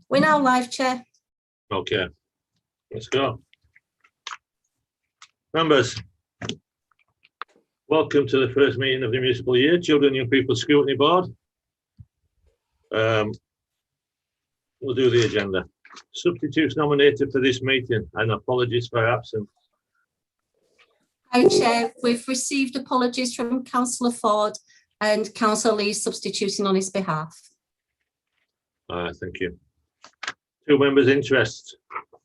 We're now live, Chair. Okay, let's go. Members, welcome to the first meeting of the municipal year, Children and Young People Scrutiny Board. We'll do the agenda. Substitutes nominated for this meeting, and apologies for absence. Hi, Chair. We've received apologies from Councillor Ford and Councillor Lee substituting on his behalf. Thank you. Two members' interest.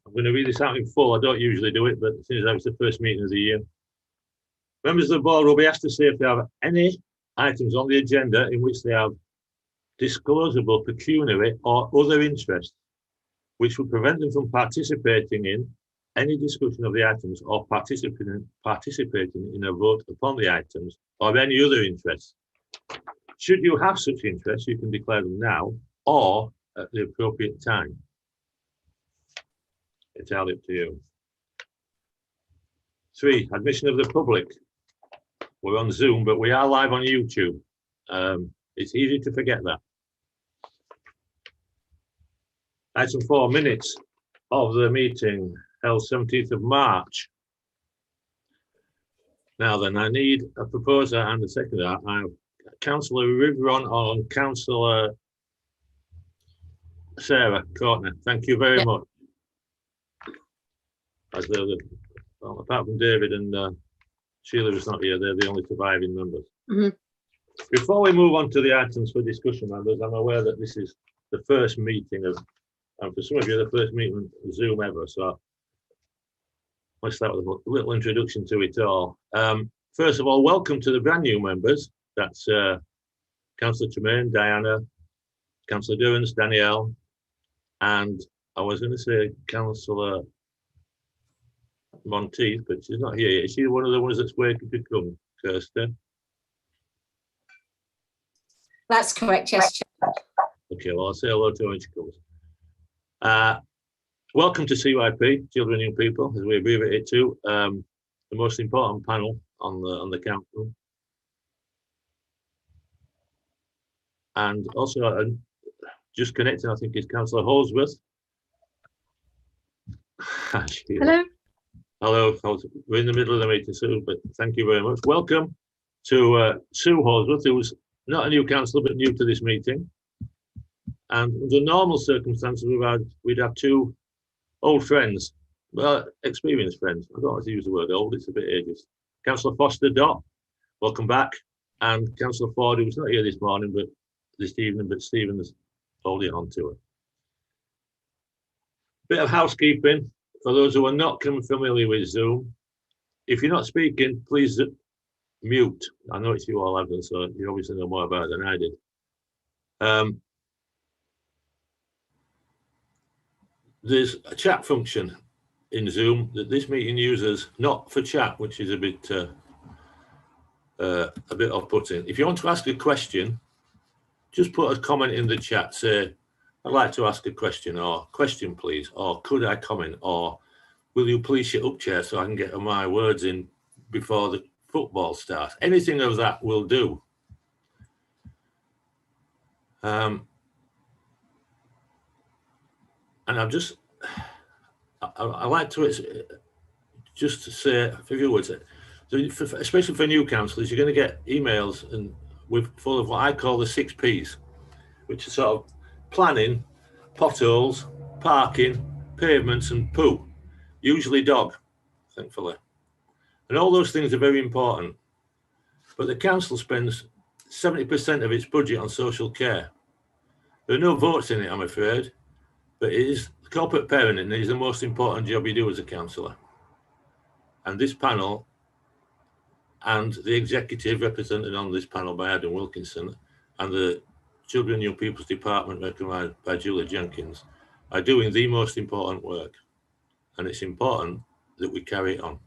I'm going to read this out in full. I don't usually do it, but since that was the first meeting of the year. Members of the board will be asked to say if they have any items on the agenda in which they have disclosable pecuniary or other interest, which would prevent them from participating in any discussion of the items or participating in a vote upon the items or any other interests. Should you have such interests, you can declare them now or at the appropriate time. It's all up to you. 3, admission of the public. We're on Zoom, but we are live on YouTube. It's easy to forget that. Item 4, minutes of the meeting held 17th of March. Now then, I need a proposer and a seconder. I have Councillor Riveron on Councillor Sarah Courtney. Thank you very much. As well, apart from David and Sheila is not here, they're the only surviving members. Before we move on to the items for discussion, members, I'm aware that this is the first meeting of, and for some of you, the first meeting of Zoom ever. So let's start with a little introduction to it all. First of all, welcome to the brand new members. That's Councillor Tremaine, Diana, Councillor Durrance, Danielle, and I was going to say Councillor Monteith, but she's not here yet. Is she one of the ones that's waiting to come, Kirsten? That's correct, yes, Chair. Okay, well, I'll say hello to her when she comes. Welcome to CYP, Children and Young People, as we abbreviate it to, the most important panel on the council. And also, just connecting, I think, is Councillor Holsworth. Hello. Hello, we're in the middle of the meeting, Sue, but thank you very much. Welcome to Sue Holsworth, who's not a new councillor, but new to this meeting. And under normal circumstances, we'd have two old friends, well, experienced friends. I don't like to use the word old, it's a bit ageist. Councillor Foster Dot, welcome back. And Councillor Ford, who's not here this morning, but this evening, but Stephen's holding on to her. Bit of housekeeping. For those who are not familiar with Zoom, if you're not speaking, please mute. I know it's you all, Evan, so you obviously know more about it than I did. There's a chat function in Zoom that this meeting uses, not for chat, which is a bit off-putting. If you want to ask a question, just put a comment in the chat. Say, I'd like to ask a question, or question please, or could I comment, or will you please shut up, Chair, so I can get my words in before the football starts. Anything of that will do. And I've just, I like to just to say a few words. So especially for new councillors, you're going to get emails and full of what I call the 6 Ps, which are sort of planning, potholes, parking, pavements, and poo. Usually dog, thankfully. And all those things are very important. But the council spends 70% of its budget on social care. There are no votes in it, I'm afraid, but it is corporate parenting is the most important job you do as a councillor. And this panel and the executive represented on this panel by Adam Wilkinson and the Children and Young People's Department recommended by Julia Jenkins are doing the most important work. And it's important that we carry it on.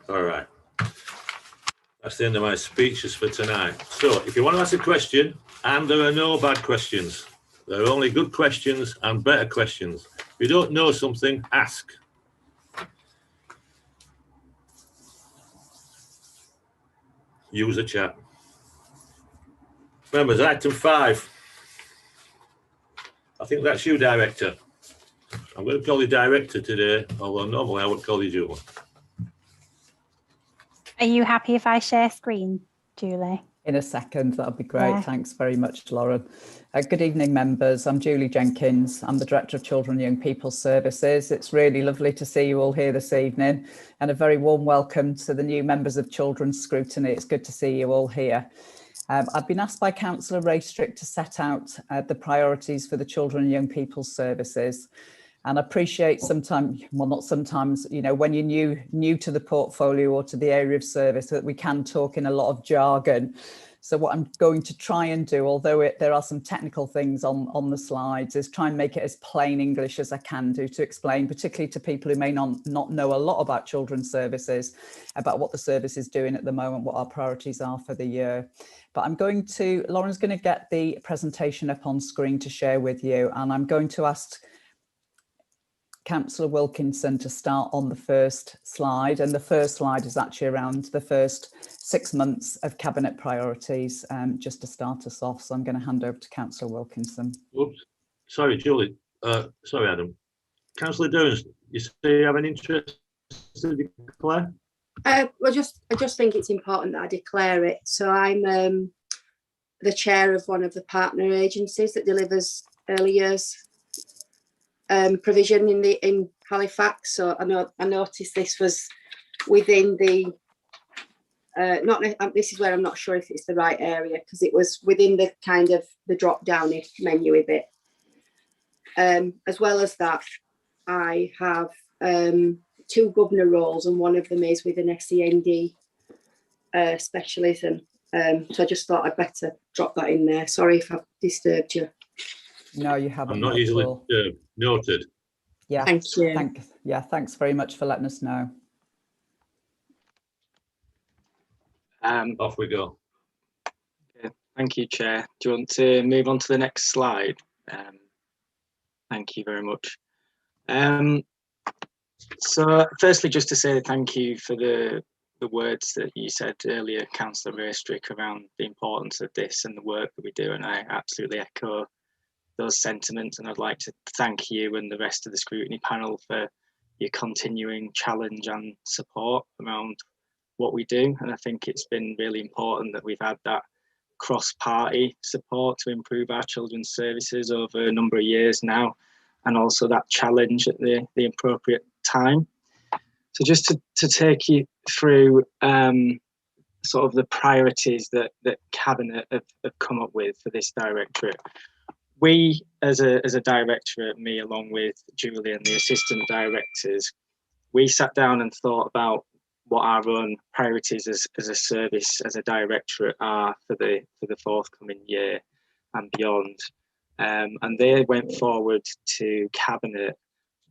All right. That's the end of my speeches for tonight. So if you want to ask a question, and there are no bad questions, there are only good questions and better questions. If you don't know something, ask. Use the chat. Members, item 5. I think that's you, Director. I'm going to call you Director today, although normally I would call you Julie. Are you happy if I share screen, Julie? In a second, that'd be great. Yeah. Thanks very much, Lauren. Good evening, members. I'm Julie Jenkins. I'm the Director of Children and Young People Services. It's really lovely to see you all here this evening, and a very warm welcome to the new members of Children's Scrutiny. It's good to see you all here. I've been asked by Councillor Raystrick to set out the priorities for the Children and Young People Services. And I appreciate sometimes, well, not sometimes, you know, when you're new to the portfolio or to the area of service, that we can talk in a lot of jargon. So what I'm going to try and do, although there are some technical things on the slides, is try and make it as plain English as I can do to explain, particularly to people who may not know a lot about children's services, about what the service is doing at the moment, what our priorities are for the year. But Lauren's going to get the presentation up on screen to share with you, and I'm going to ask Councillor Wilkinson to start on the first slide, and the first slide is actually around the first 6 months of Cabinet priorities, just to start us off. So I'm going to hand over to Councillor Wilkinson. Oops, sorry, Julie. Sorry, Adam. Councillor Downs, you say you have an interest to declare? I just think it's important that I declare it. So I'm the chair of one of the partner agencies that delivers early years provision in Halifax. So I noticed this was within the this is where I'm not sure if it's the right area, because it was within the kind of the drop down menu a bit. As well as that, I have 2 governor roles, and one of them is with an SEND specialism. So I just thought I'd better drop that in there. Sorry if I've disturbed you. No, you haven't. I'm not easily noted. Yeah, thank you. Thanks very much for letting us know. Off we go. Okay. Thank you, Chair. Do you want to move on to the next slide? Thank you very much. So firstly, just to say thank you for the words that you said earlier, Councillor Raystrick, around the importance of this and the work that we do, and I absolutely echo those sentiments. And I'd like to thank you and the rest of the scrutiny panel for your continuing challenge and support around what we do. And I think it's been really important that we've had that cross-party support to improve our children's services over a number of years now, and also that challenge at the appropriate time. So just to take you through sort of the priorities that Cabinet have come up with for this directorate. We, as a directorate, me along with Julie and the assistant directors, we sat down and thought about what our own priorities as a service, as a directorate, are for the forthcoming year and beyond. And they went forward to Cabinet,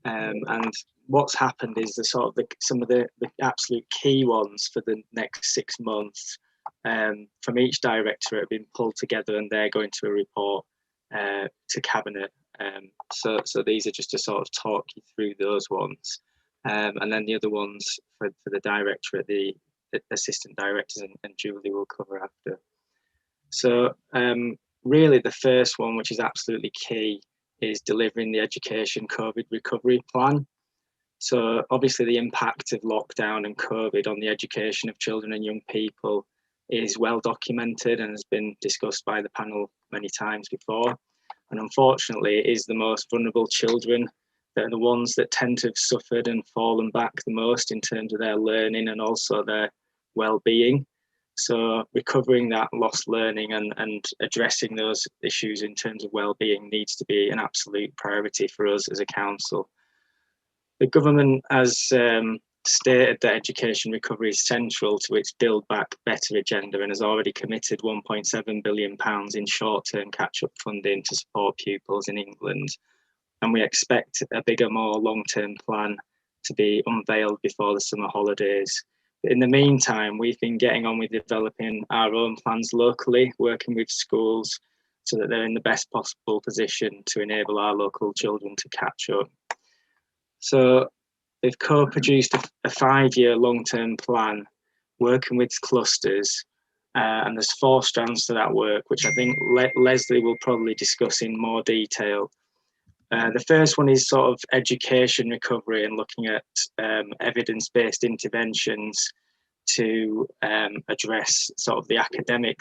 and what's happened is some of the absolute key ones for the next 6 months from each directorate have been pulled together, and they're going to a report to Cabinet. So these are just to sort of talk you through those ones. And then the other ones for the directorate, the assistant directors and Julie will cover after. So really the first one, which is absolutely key, is delivering the education COVID recovery plan. So obviously the impact of lockdown and COVID on the education of children and young people is well documented and has been discussed by the panel many times before. And unfortunately, it is the most vulnerable children that are the ones that tend to have suffered and fallen back the most in terms of their learning and also their well-being. So recovering that lost learning and addressing those issues in terms of well-being needs to be an absolute priority for us as a council. The government has stated that education recovery is central to its Build Back Better agenda and has already committed £1.7 billion in short-term catch-up funding to support pupils in England. And we expect a bigger, more long-term plan to be unveiled before the summer holidays. In the meantime, we've been getting on with developing our own plans locally, working with schools so that they're in the best possible position to enable our local children to catch up. So they've co-produced a 5-year long-term plan, working with clusters, and there's 4 strands to that work, which I think Leslie will probably discuss in more detail. The first one is sort of education recovery and looking at evidence-based interventions to address sort of the academic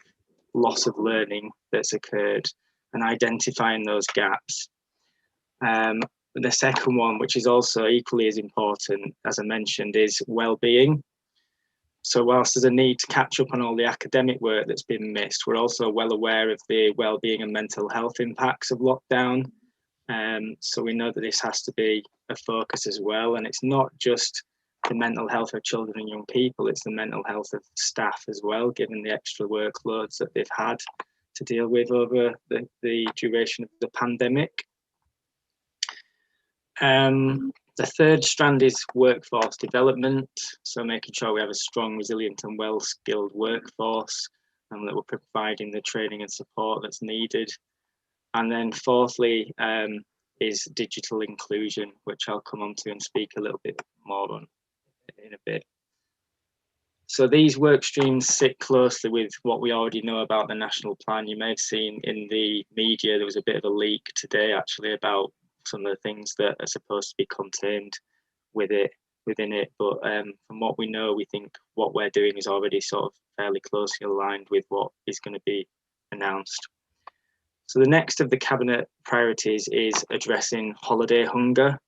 loss of learning that's occurred and identifying those gaps. The second one, which is also equally as important, as I mentioned, is well-being. So whilst there's a need to catch up on all the academic work that's been missed, we're also well aware of the well-being and mental health impacts of lockdown. So we know that this has to be a focus as well. And it's not just the mental health of children and young people, it's the mental health of staff as well, given the extra workloads that they've had to deal with over the duration of the pandemic. The third strand is workforce development, so making sure we have a strong, resilient and well-skilled workforce and that we're providing the training and support that's needed. And then fourthly is digital inclusion, which I'll come on to and speak a little bit more on in a bit. So these work streams sit closely with what we already know about the national plan. You may have seen in the media, there was a bit of a leak today actually about some of the things that are supposed to be contained within it. But from what we know, we think what we're doing is already sort of fairly closely aligned with what is going to be announced. So the next of the cabinet priorities is addressing holiday hunger.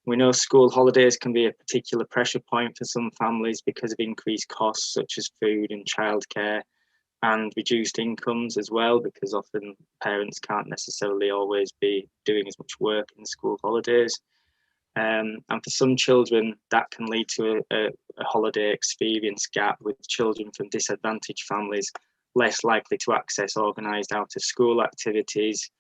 We know school holidays can be a particular pressure point for some families because of increased costs such as food and childcare, and reduced incomes as well, because often parents can't necessarily always be doing as much work in the school holidays. And for some children, that can lead to a holiday experience gap, with children from disadvantaged families less likely to access organised out-of-school activities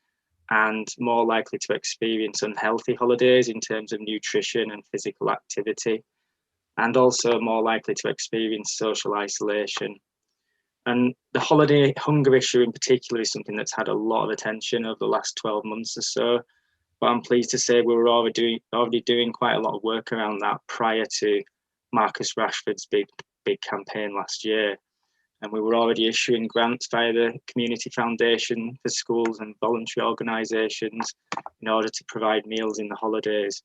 and more likely to experience unhealthy holidays in terms of nutrition and physical activity, and also more likely to experience social isolation. And the holiday hunger issue in particular is something that's had a lot of attention over the last 12 months or so. But I'm pleased to say we were already doing quite a lot of work around that prior to Marcus Rashford's big campaign last year. And we were already issuing grants via the Community Foundation for schools and voluntary organisations in order to provide meals in the holidays.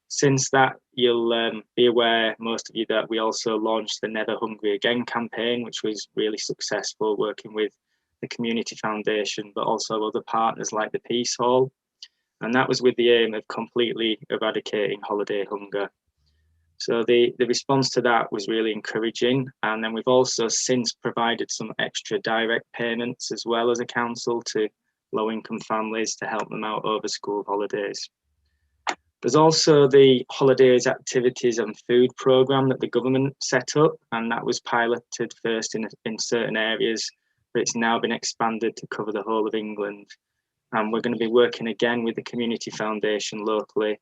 Since that, you'll be aware, most of you, that we also launched the Never Hungry Again campaign, which was really successful, working with the Community Foundation, but also other partners like the Peace Hall. And that was with the aim of completely eradicating holiday hunger. So the response to that was really encouraging. And then we've also since provided some extra direct payments as well as a council to low-income families to help them out over school holidays. There's also the Holidays Activities and Food programme that the government set up, and that was piloted first in certain areas, but it's now been expanded to cover the whole of England. And we're going to be working again with the Community Foundation locally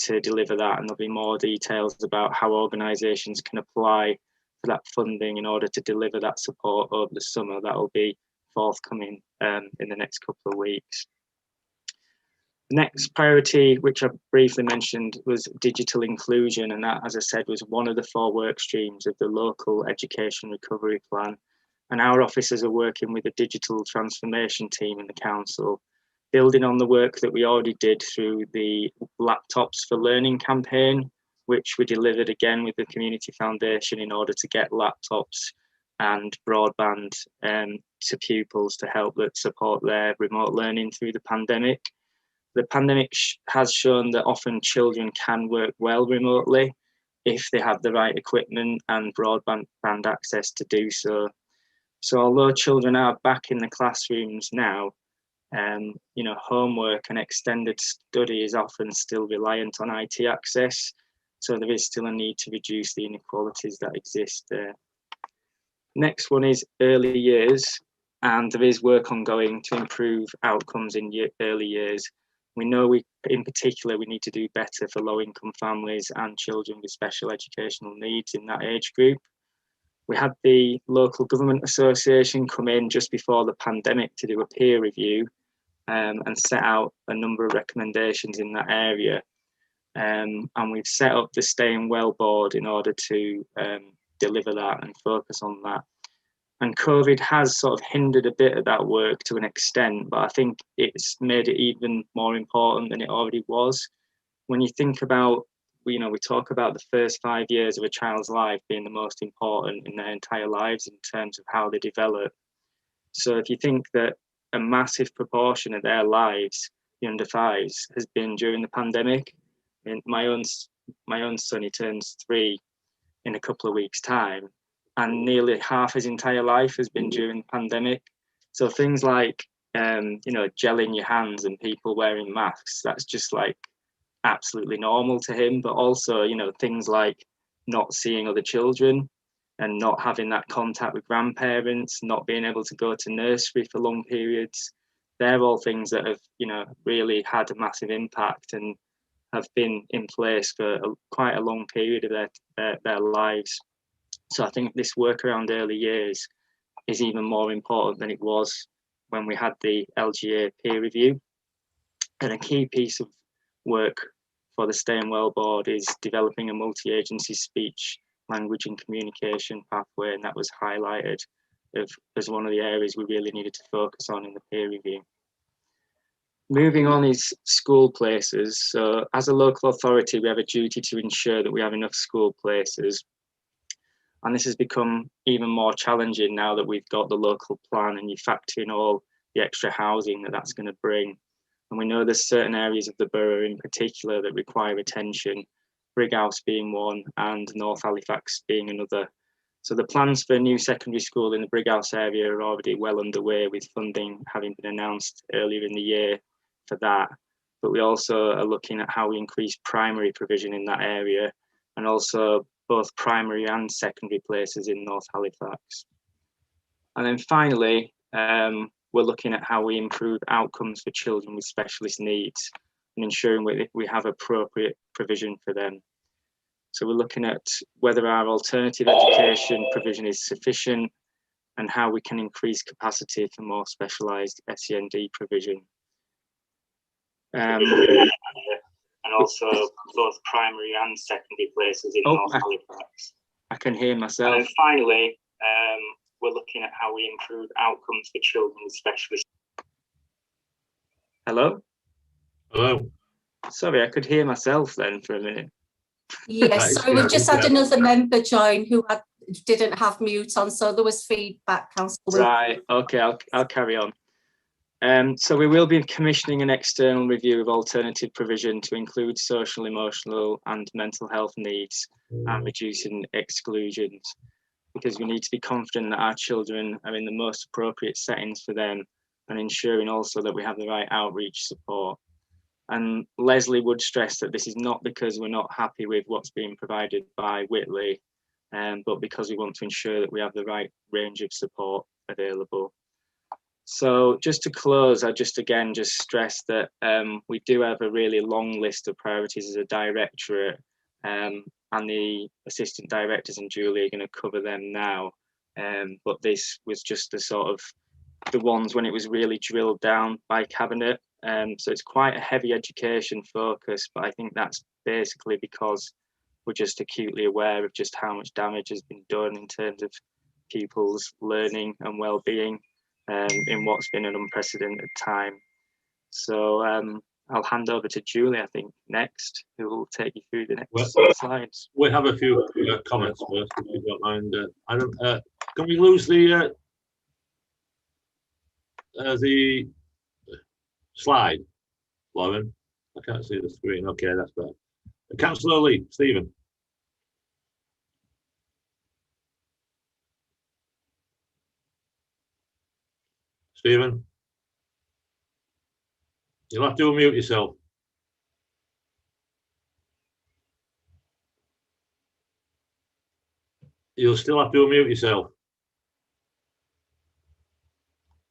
to deliver that, and there'll be more details about how organisations can apply for that funding in order to deliver that support over the summer. That will be forthcoming in the next couple of weeks. The next priority, which I briefly mentioned, was digital inclusion, and that, as I said, was one of the 4 work streams of the local education recovery plan. And our officers are working with the digital transformation team in the council, building on the work that we already did through the Laptops for Learning campaign, which we delivered again with the Community Foundation in order to get laptops and broadband to pupils to help support their remote learning through the pandemic. The pandemic has shown that often children can work well remotely if they have the right equipment and broadband access to do so. So although children are back in the classrooms now, homework and extended study is often still reliant on IT access. So there is still a need to reduce the inequalities that exist there. Next one is early years, and there is work ongoing to improve outcomes in early years. We know in particular, we need to do better for low-income families and children with special educational needs in that age group. We had the Local Government Association come in just before the pandemic to do a peer review and set out a number of recommendations in that area. And we've set up the Staying Well board in order to deliver that and focus on that. And COVID has sort of hindered a bit of that work to an extent, but I think it's made it even more important than it already was. When you think about, we talk about the first 5 years of a child's life being the most important in their entire lives in terms of how they develop. So if you think that a massive proportion of their lives, the under fives, has been during the pandemic, and my own son, he turns 3 in a couple of weeks' time, and nearly half his entire life has been during the pandemic. So things like, gelling your hands and people wearing masks, that's just like absolutely normal to him. But also, things like not seeing other children and not having that contact with grandparents, not being able to go to nursery for long periods. They're all things that have, really had a massive impact and have been in place for quite a long period of their lives. So I think this work around early years is even more important than it was when we had the LGA peer review. And a key piece of work for the Staying Well board is developing a multi-agency speech, language and communication pathway, and that was highlighted as one of the areas we really needed to focus on in the peer review. Moving on is school places. So as a local authority, we have a duty to ensure that we have enough school places. And this has become even more challenging now that we've got the local plan and you factor in all the extra housing that's going to bring. And we know there's certain areas of the borough in particular that require attention, Brighouse being one and North Halifax being another. So the plans for a new secondary school in the Brighouse area are already well underway, with funding having been announced earlier in the year for that. But we also are looking at how we increase primary provision in that area, and also both primary and secondary places in North Halifax. And then finally, we're looking at how we improve outcomes for children with specialist needs and ensuring we have appropriate provision for them. So we're looking at whether our alternative education provision is sufficient and how we can increase capacity for more specialised SEND provision. And also both primary and secondary places in North Halifax. I can hear myself. And finally, we're looking at how we improve outcomes for children with specialist. Hello? Hello. Sorry, I could hear myself then for a minute. Yes, so we've just had another member join who didn't have mute on, so there was feedback, Councillor. Right, okay, I'll carry on. So we will be commissioning an external review of alternative provision to include social, emotional and mental health needs and reducing exclusions, because we need to be confident that our children are in the most appropriate settings for them, and ensuring also that we have the right outreach support. And Leslie would stress that this is not because we're not happy with what's being provided by Whitley, but because we want to ensure that we have the right range of support available. So just to close, I just stress that we do have a really long list of priorities as a directorate, and the assistant directors and Julie are going to cover them now. But this was just the sort of the ones when it was really drilled down by cabinet. So it's quite a heavy education focus, but I think that's basically because we're just acutely aware of just how much damage has been done in terms of pupils' learning and well-being in what's been an unprecedented time. So I'll hand over to Julie, I think, next, who will take you through the next slides. We have a few comments first, if you don't mind. Can we lose the slide, Lauren? I can't see the screen. Okay, that's better. Councillor Lee, Stephen. Stephen, you'll have to unmute yourself. You'll still have to unmute yourself.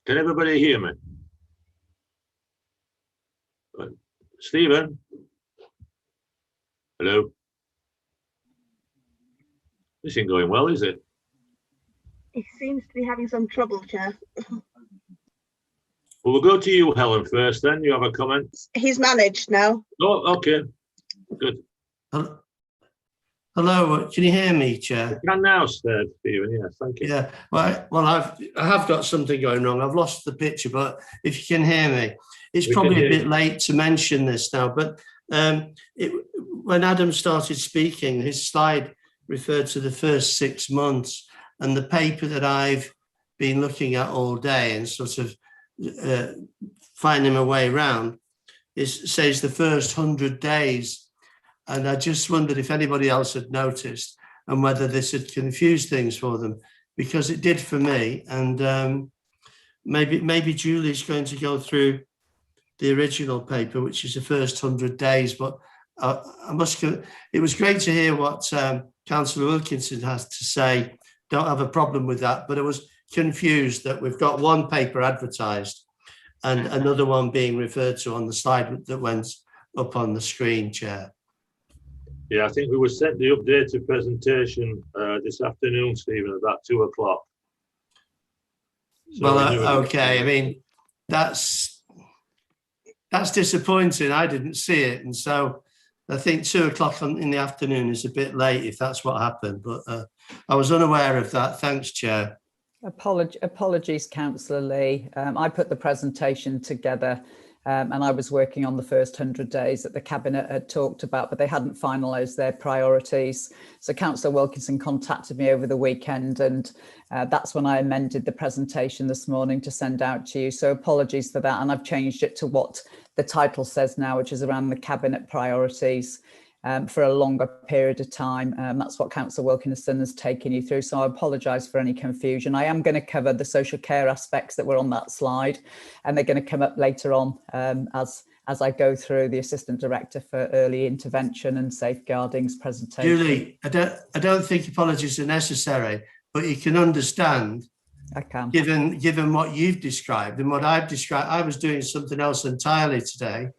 Can everybody hear me? Stephen? Hello? This isn't going well, is it? He seems to be having some trouble, Chair. Well, we'll go to you, Helen, first, then. You have a comment? He's managed now. Oh, okay. Good. Hello, can you hear me, Chair? You can now, Stephen. Yes, thank you. Yeah, well, I have got something going wrong. I've lost the picture, but if you can hear me, it's probably a bit late to mention this now, but when Adam started speaking, his slide referred to the first 6 months, and the paper that I've been looking at all day and sort of finding my way around says the first 100 days. And I just wondered if anybody else had noticed and whether this had confused things for them, because it did for me. And maybe Julie's going to go through the original paper, which is the first 100 days. But it was great to hear what Councillor Wilkinson has to say. Don't have a problem with that, but I was confused that we've got one paper advertised and another one being referred to on the slide that went up on the screen, Chair. Yeah, I think we were sent the updated presentation this afternoon, Stephen, about 2 o'clock. So okay. I mean, that's disappointing. I didn't see it, and so I think 2 o'clock in the afternoon is a bit late if that's what happened. But I was unaware of that. Thanks, Chair. Apologies, Councillor Lee. I put the presentation together. And I was working on the first 100 days that the Cabinet had talked about, but they hadn't finalised their priorities. So Councillor Wilkinson contacted me over the weekend, and that's when I amended the presentation this morning to send out to you. So apologies for that. And I've changed it to what the title says now, which is around the Cabinet priorities for a longer period of time. That's what Councillor Wilkinson has taken you through. So I apologise for any confusion. I am going to cover the social care aspects that were on that slide, and they're going to come up later on as I go through the Assistant Director for Early Intervention and Safeguarding's presentation. Julie, I don't think apologies are necessary, but you can understand. I can. Given what you've described and what I've described, I was doing something else entirely today.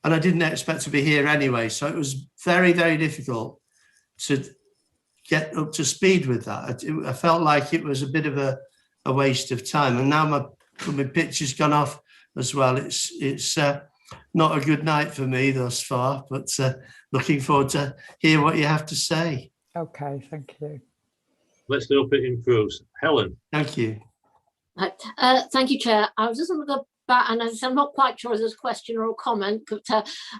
And I didn't expect to be here anyway. So it was very, very difficult to get up to speed with that. I felt like it was a bit of a waste of time. And now my picture's gone off as well. It's not a good night for me thus far, but looking forward to hear what you have to say. Okay, thank you. Let's hope it improves. Helen. Thank you. Thank you, Chair. I was just going to go back, and I'm not quite sure if there's a question or a comment, but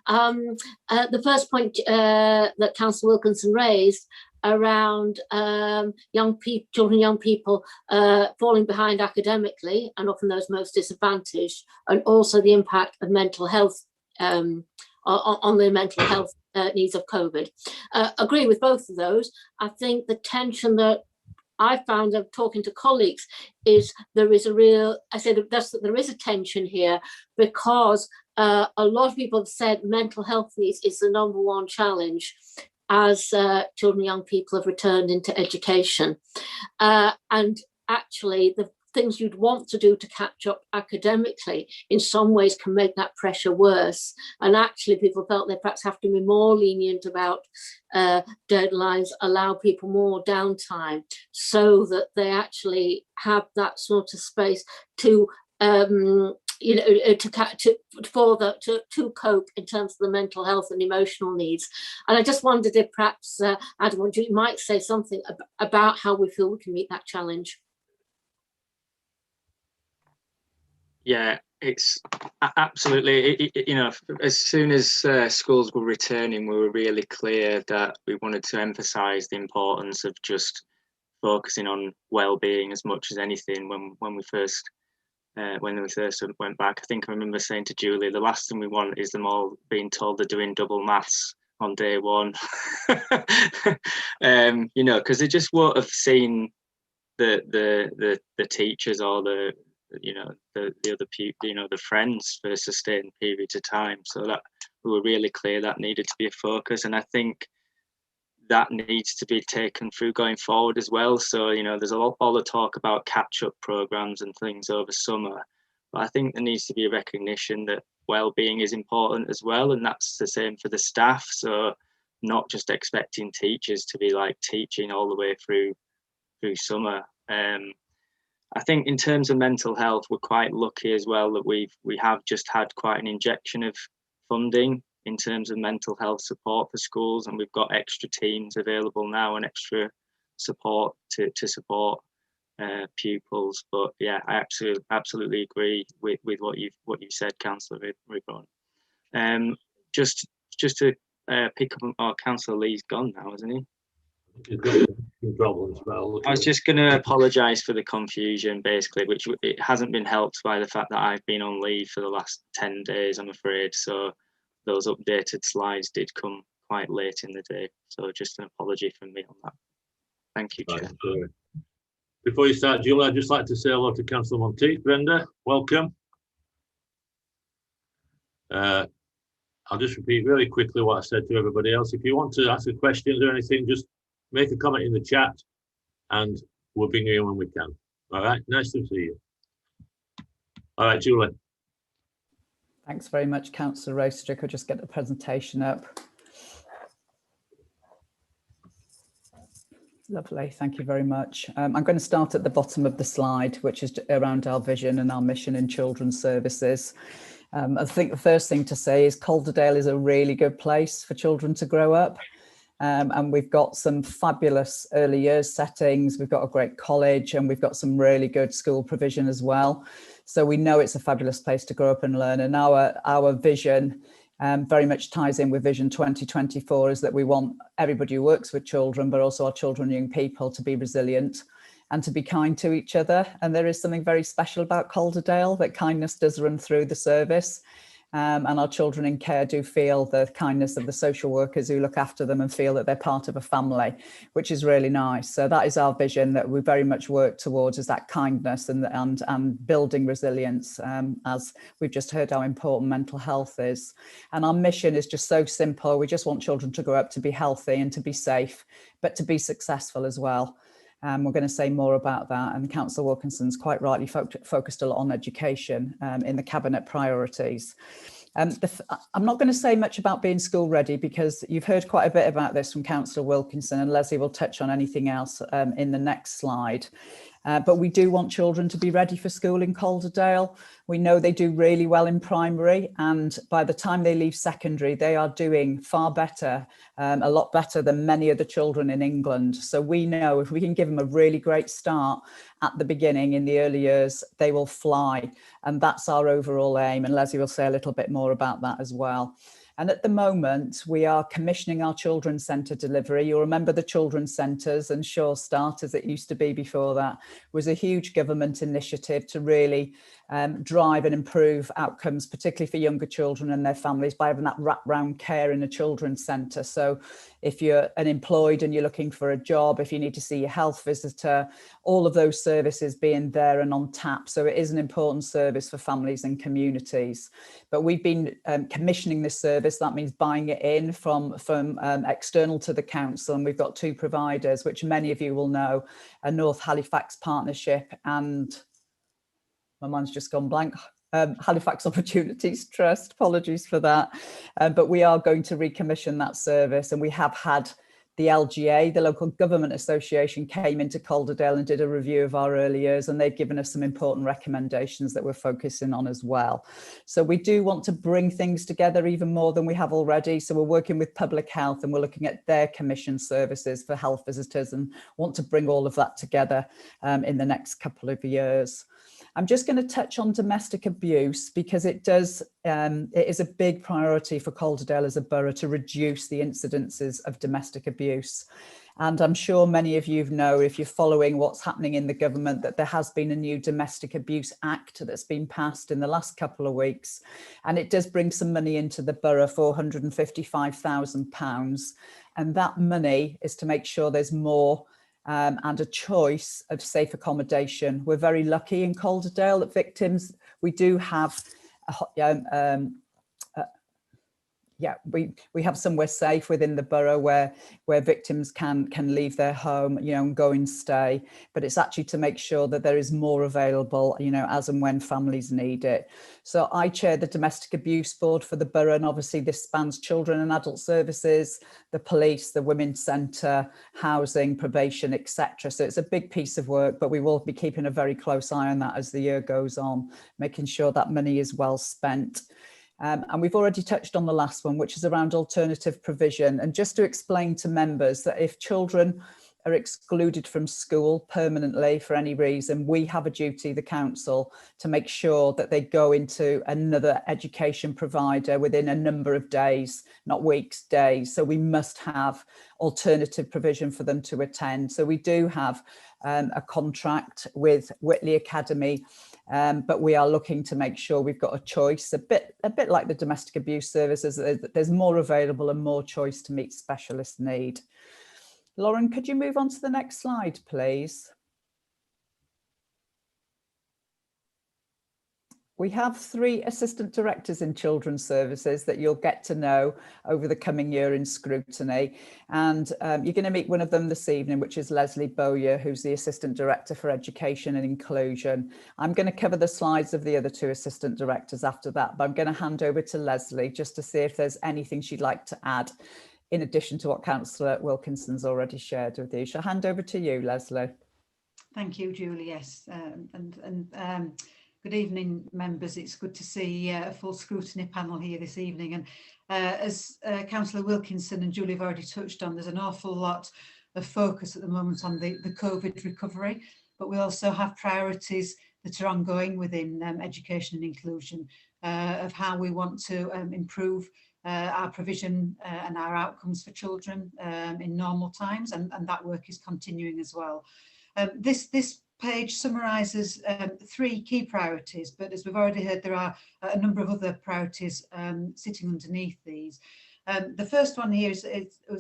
the first point that Councillor Wilkinson raised around young people falling behind academically, and often those most disadvantaged, and also the impact of mental health on the mental health needs of COVID. Agree with both of those. I think the tension that I found of talking to colleagues is there is there is a tension here, because a lot of people have said mental health needs is the #1 challenge as children and young people have returned into education. And actually the things you'd want to do to catch up academically in some ways can make that pressure worse. And actually people felt they perhaps have to be more lenient about deadlines, allow people more downtime so that they actually have that sort of space to to cope in terms of the mental health and emotional needs. And I just wondered if perhaps Adam, you might say something about how we feel we can meet that challenge. Yeah, it's absolutely, as soon as schools were returning, we were really clear that we wanted to emphasise the importance of just focusing on well-being as much as anything when we first went back. I think I remember saying to Julie, the last thing we want is them all being told they're doing double maths on day one. Because they just won't have seen the teachers or the other people, the friends for sustained periods of time. So that we were really clear that needed to be a focus, and I think that needs to be taken through going forward as well. So there's all the talk about catch-up programs and things over summer, but I think there needs to be a recognition that well-being is important as well, and that's the same for the staff. So not just expecting teachers to be like teaching all the way through summer. I think in terms of mental health, we're quite lucky as well that we have just had quite an injection of funding in terms of mental health support for schools, and we've got extra teams available now and extra support to support pupils. But yeah, I absolutely agree with what you've said, Councillor Rayburn. Just to pick up on Councillor Lee's gone now, isn't he? I was just going to apologise for the confusion, basically, which it hasn't been helped by the fact that I've been on leave for the last 10 days, I'm afraid. So those updated slides did come quite late in the day. So just an apology from me on that. Thank you, Chair. Before you start, Julie, I'd just like to say hello to Councillor Monteith. Brenda, welcome. I'll just repeat really quickly what I said to everybody else. If you want to ask a question or anything, just make a comment in the chat and we'll bring you in when we can. All right, nice to see you. All right, Julie. Thanks very much, Councillor Roastrick. I'll just get the presentation up. Lovely, thank you very much. I'm going to start at the bottom of the slide, which is around our vision and our mission in children's services. I think the first thing to say is Calderdale is a really good place for children to grow up. And we've got some fabulous early years settings. We've got a great college and we've got some really good school provision as well. So we know it's a fabulous place to grow up and learn. And our vision very much ties in with Vision 2024, is that we want everybody who works with children, but also our children and young people, to be resilient and to be kind to each other. And there is something very special about Calderdale, that kindness does run through the service. And our children in care do feel the kindness of the social workers who look after them and feel that they're part of a family, which is really nice. So that is our vision that we very much work towards, is that kindness and building resilience, as we've just heard how important mental health is. And our mission is just so simple. We just want children to grow up to be healthy and to be safe, but to be successful as well. We're going to say more about that, and Councillor Wilkinson's quite rightly focused a lot on education in the cabinet priorities. I'm not going to say much about being school ready, because you've heard quite a bit about this from Councillor Wilkinson, and Leslie will touch on anything else in the next slide. But we do want children to be ready for school in Calderdale. We know they do really well in primary, and by the time they leave secondary, they are doing far better, a lot better than many of the children in England. So we know if we can give them a really great start at the beginning in the early years, they will fly. And that's our overall aim. And Leslie will say a little bit more about that as well. And at the moment, we are commissioning our children's centre delivery. You'll remember the children's centres and Sure Start, as it used to be before that, was a huge government initiative to really drive and improve outcomes, particularly for younger children and their families, by having that wrap-round care in a children's centre. So if you're unemployed and you're looking for a job, if you need to see your health visitor, all of those services being there and on tap. So it is an important service for families and communities. But we've been commissioning this service. That means buying it in from external to the council. And we've got two providers, which many of you will know, a North Halifax Partnership and, my mind's just gone blank, Halifax Opportunities Trust. Apologies for that. But we are going to recommission that service, and we have had the LGA, the Local Government Association, came into Calderdale and did a review of our early years, and they've given us some important recommendations that we're focusing on as well. So we do want to bring things together even more than we have already. So we're working with Public Health, and we're looking at their commission services for health visitors, and want to bring all of that together in the next couple of years. I'm just going to touch on domestic abuse, because it is a big priority for Calderdale as a borough to reduce the incidences of domestic abuse. And I'm sure many of you know, if you're following what's happening in the government, that there has been a new Domestic Abuse Act that's been passed in the last couple of weeks. And it does bring some money into the borough, £455,000. And that money is to make sure there's more and a choice of safe accommodation. We're very lucky in Calderdale that victims, we do have we have somewhere safe within the borough where victims can leave their home, and go and stay. But it's actually to make sure that there is more available, as and when families need it. So I chair the Domestic Abuse Board for the borough, and obviously this spans children and adult services, the police, the women's centre, housing, probation, etc. So it's a big piece of work, but we will be keeping a very close eye on that as the year goes on, making sure that money is well spent. And we've already touched on the last one, which is around alternative provision. And just to explain to members that if children are excluded from school permanently for any reason, we have a duty, the council, to make sure that they go into another education provider within a number of days, not weeks, days. So we must have alternative provision for them to attend. So we do have a contract with Whitley Academy, but we are looking to make sure we've got a choice, a bit like the domestic abuse services. There's more available and more choice to meet specialist need. Lauren, could you move on to the next slide, please? We have 3 assistant directors in children's services that you'll get to know over the coming year in Scrutiny. And you're going to meet one of them this evening, which is Leslie Bowyer, who's the Assistant Director for Education and Inclusion. I'm going to cover the slides of the other 2 assistant directors after that, but I'm going to hand over to Leslie just to see if there's anything she'd like to add in addition to what Councillor Wilkinson's already shared with you. So I'll hand over to you, Leslie. Thank you, Julie. Yes, good evening, members. It's good to see a full scrutiny panel here this evening. And as Councillor Wilkinson and Julie have already touched on, there's an awful lot of focus at the moment on the COVID recovery, but we also have priorities that are ongoing within education and inclusion of how we want to improve our provision and our outcomes for children in normal times, and that work is continuing as well. This page summarises 3 key priorities, but as we've already heard, there are a number of other priorities sitting underneath these. The first one here is,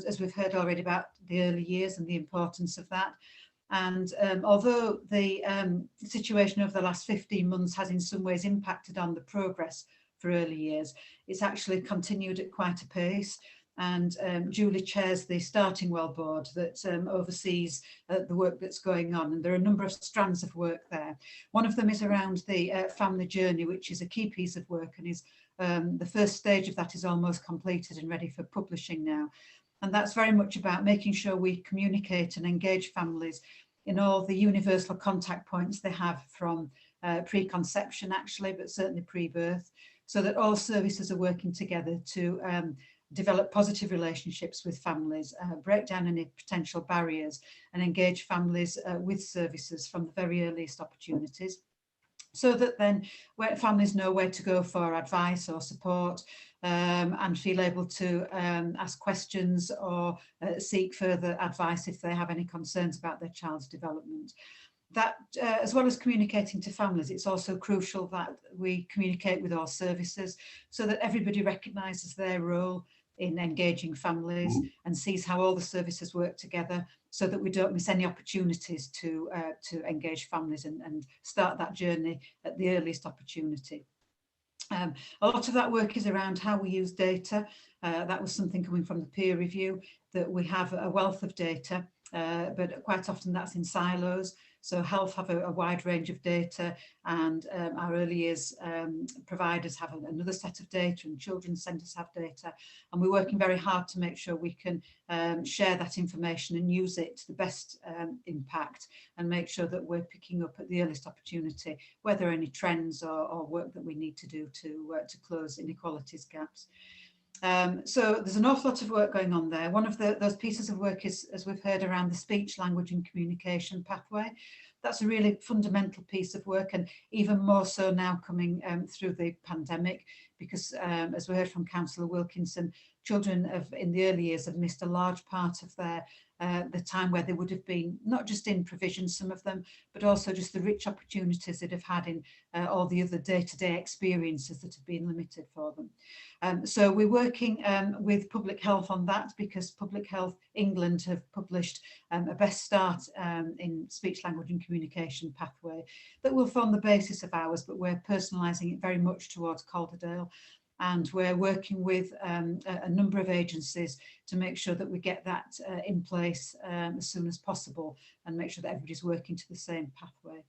as we've heard already, about the early years and the importance of that. And although the situation over the last 15 months has in some ways impacted on the progress for early years, it's actually continued at quite a pace. And Julie chairs the Starting Well board that oversees the work that's going on. And there are a number of strands of work there. One of them is around the family journey, which is a key piece of work, and is the first stage of that is almost completed and ready for publishing now. And that's very much about making sure we communicate and engage families in all the universal contact points they have from preconception, actually, but certainly pre-birth, so that all services are working together to develop positive relationships with families, break down any potential barriers, and engage families with services from the very earliest opportunities, so that then where families know where to go for advice or support, and feel able to ask questions or seek further advice if they have any concerns about their child's development. That, as well as communicating to families, it's also crucial that we communicate with all services so that everybody recognises their role in engaging families and sees how all the services work together, so that we don't miss any opportunities to engage families and start that journey at the earliest opportunity. A lot of that work is around how we use data. That was something coming from the peer review, that we have a wealth of data, but quite often that's in silos. So health have a wide range of data, and our early years providers have another set of data, and children's centres have data. And we're working very hard to make sure we can share that information and use it to the best impact, and make sure that we're picking up at the earliest opportunity where there are any trends or work that we need to do to close inequalities gaps. So there's an awful lot of work going on there. One of those pieces of work is, as we've heard, around the speech, language and communication pathway. That's a really fundamental piece of work, and even more so now coming through the pandemic, because as we heard from Councillor Wilkinson, children in the early years have missed a large part of their the time where they would have been, not just in provision, some of them, but also just the rich opportunities they'd have had in all the other day-to-day experiences that have been limited for them. So we're working with Public Health on that, because Public Health England have published a best start in speech, language and communication pathway that will form the basis of ours, but we're personalising it very much towards Calderdale. And we're working with a number of agencies to make sure that we get that in place as soon as possible, and make sure that everybody's working to the same pathway.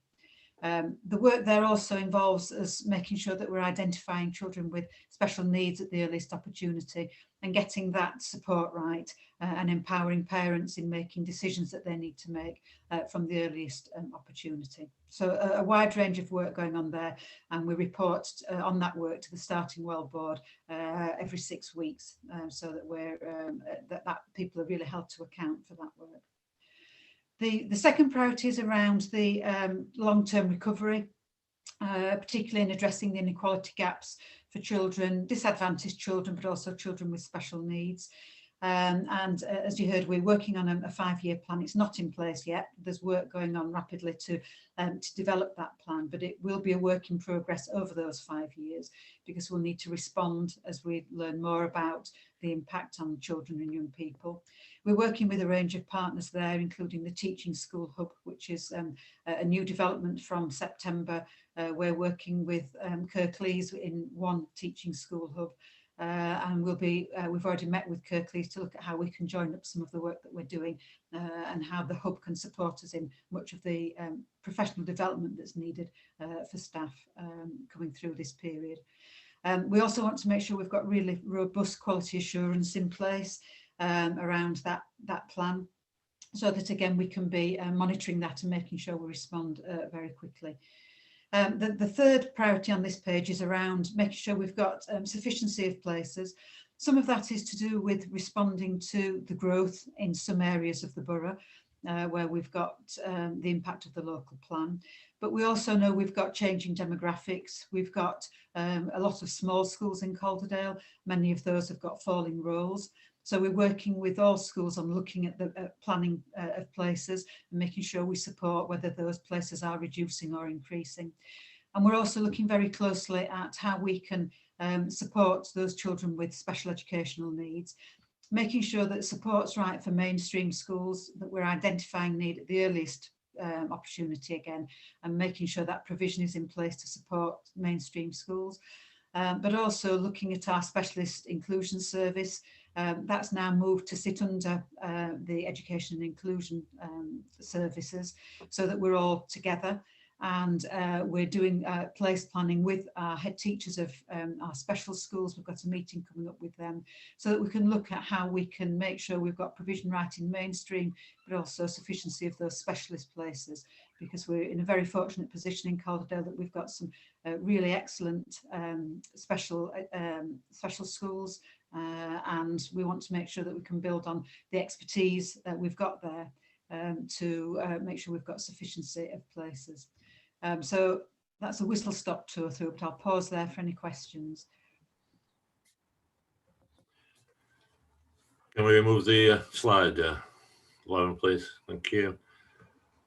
The work there also involves us making sure that we're identifying children with special needs at the earliest opportunity and getting that support right, and empowering parents in making decisions that they need to make from the earliest opportunity. So a wide range of work going on there, and we report on that work to the Starting Well Board every 6 weeks, so that we're that people are really held to account for that work. The second priority is around the long-term recovery, particularly in addressing the inequality gaps for children, disadvantaged children, but also children with special needs. And as you heard, we're working on a 5-year plan. It's not in place yet. There's work going on rapidly to develop that plan, but it will be a work in progress over those 5 years, because we'll need to respond as we learn more about the impact on children and young people. We're working with a range of partners there, including the Teaching School Hub, which is a new development from September. We're working with Kirklees in one Teaching School Hub. And we've already met with Kirklees to look at how we can join up some of the work that we're doing, and how the hub can support us in much of the professional development that's needed for staff coming through this period. We also want to make sure we've got really robust quality assurance in place around that plan, so that again we can be monitoring that and making sure we respond very quickly. The third priority on this page is around making sure we've got sufficiency of places. Some of that is to do with responding to the growth in some areas of the borough, where we've got the impact of the local plan. But we also know we've got changing demographics. We've got a lot of small schools in Calderdale. Many of those have got falling roles. So we're working with all schools on looking at the planning of places and making sure we support whether those places are reducing or increasing. And we're also looking very closely at how we can support those children with special educational needs, making sure that support's right for mainstream schools, that we're identifying need at the earliest opportunity again, and making sure that provision is in place to support mainstream schools. But also looking at our specialist inclusion service. That's now moved to sit under the Education and Inclusion Services, so that we're all together, and we're doing place planning with our head teachers of our special schools. We've got a meeting coming up with them, so that we can look at how we can make sure we've got provision right in mainstream, but also sufficiency of those specialist places, because we're in a very fortunate position in Calderdale that we've got some really excellent special schools, and we want to make sure that we can build on the expertise that we've got there to make sure we've got sufficiency of places. So that's a whistle-stop tour through, but I'll pause there for any questions. Can we remove the slide, Lauren, please? Thank you.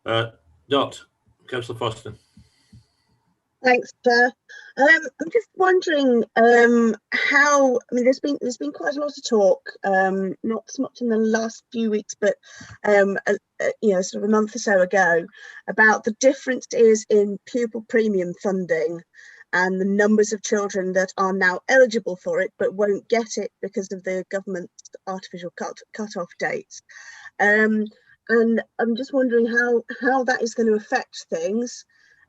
Dot, Councillor Foster. Thanks, Chair. I'm just wondering how. I mean, there's been quite a lot of talk, not so much in the last few weeks, but sort of a month or so ago, about the differences in pupil premium funding and the numbers of children that are now eligible for it but won't get it because of the government's artificial cut-off dates. And I'm just wondering how that is going to affect things,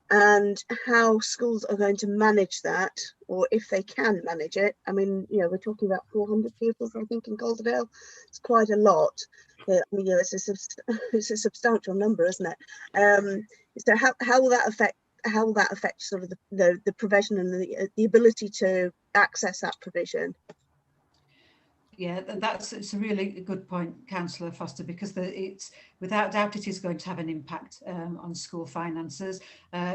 and how schools are going to manage that, or if they can manage it. I mean, we're talking about 400 pupils, I think, in Calderdale. It's quite a lot. I mean, it's a substantial number, isn't it? So how will that affect sort of the provision and the ability to access that provision? Yeah, it's a really good point, Councillor Foster, because it's without doubt it is going to have an impact on school finances.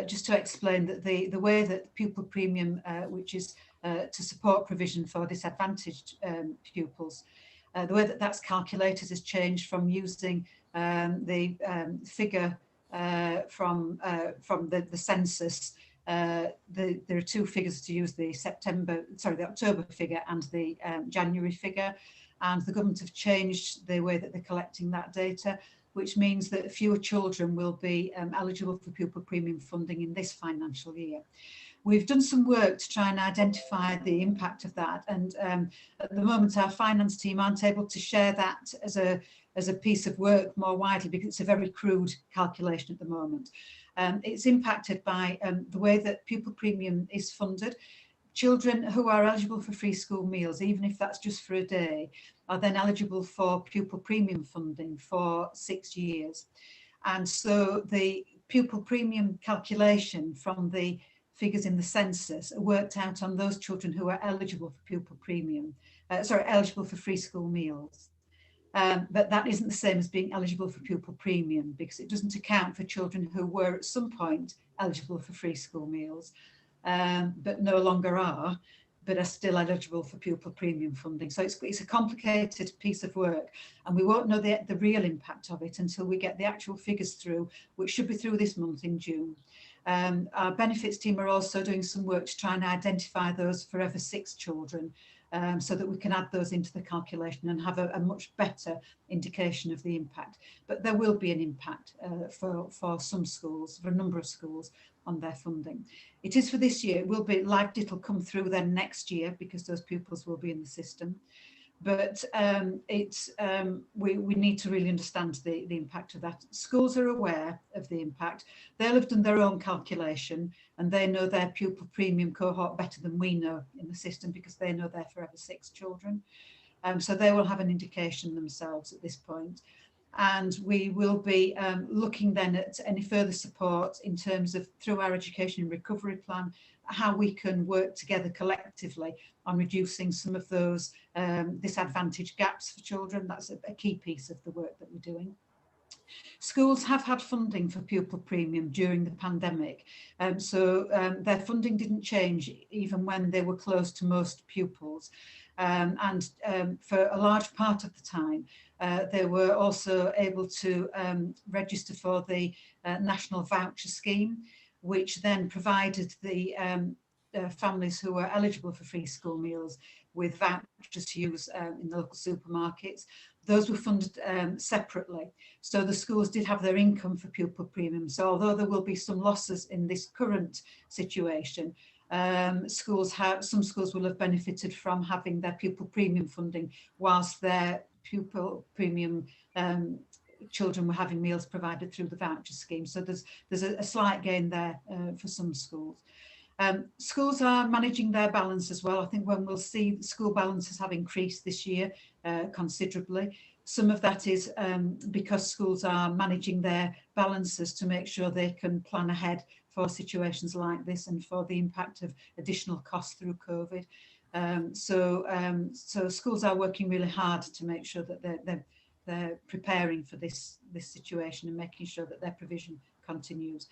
Just to explain that the way that pupil premium, which is to support provision for disadvantaged pupils, the way that that's calculated has changed from using the figure from the census. There are two figures to use, the October figure and the January figure, and the government have changed the way that they're collecting that data, which means that fewer children will be eligible for pupil premium funding in this financial year. We've done some work to try and identify the impact of that, and at the moment our finance team aren't able to share that as a piece of work more widely, because it's a very crude calculation at the moment. It's impacted by the way that pupil premium is funded. Children who are eligible for free school meals, even if that's just for a day, are then eligible for pupil premium funding for 6 years. And so the pupil premium calculation from the figures in the census are worked out on those children who are eligible for pupil premium, eligible for free school meals. But that isn't the same as being eligible for pupil premium, because it doesn't account for children who were at some point eligible for free school meals, but no longer are, but are still eligible for pupil premium funding. So it's a complicated piece of work, and we won't know the real impact of it until we get the actual figures through, which should be through this month in June. Our benefits team are also doing some work to try and identify those forever 6 children, so that we can add those into the calculation and have a much better indication of the impact. But there will be an impact for some schools, for a number of schools, on their funding. It is for this year. It will be lagged. It'll come through then next year because those pupils will be in the system. But we need to really understand the impact of that. Schools are aware of the impact. They'll have done their own calculation, and they know their pupil premium cohort better than we know in the system, because they know their forever 6 children. So they will have an indication themselves at this point. And we will be looking then at any further support in terms of, through our education and recovery plan, how we can work together collectively on reducing some of those disadvantaged gaps for children. That's a key piece of the work that we're doing. Schools have had funding for pupil premium during the pandemic, so their funding didn't change even when they were close to most pupils. And for a large part of the time, they were also able to register for the National Voucher Scheme, which then provided the families who were eligible for free school meals with vouchers to use in the local supermarkets. Those were funded separately. So the schools did have their income for pupil premium. So although there will be some losses in this current situation, some schools will have benefited from having their pupil premium funding whilst their pupil premium children were having meals provided through the voucher scheme. So there's a slight gain there for some schools. Schools are managing their balance as well. I think when we'll see the school balances have increased this year considerably. Some of that is because schools are managing their balances to make sure they can plan ahead for situations like this and for the impact of additional costs through COVID. So schools are working really hard to make sure that they're preparing for this situation and making sure that their provision continues.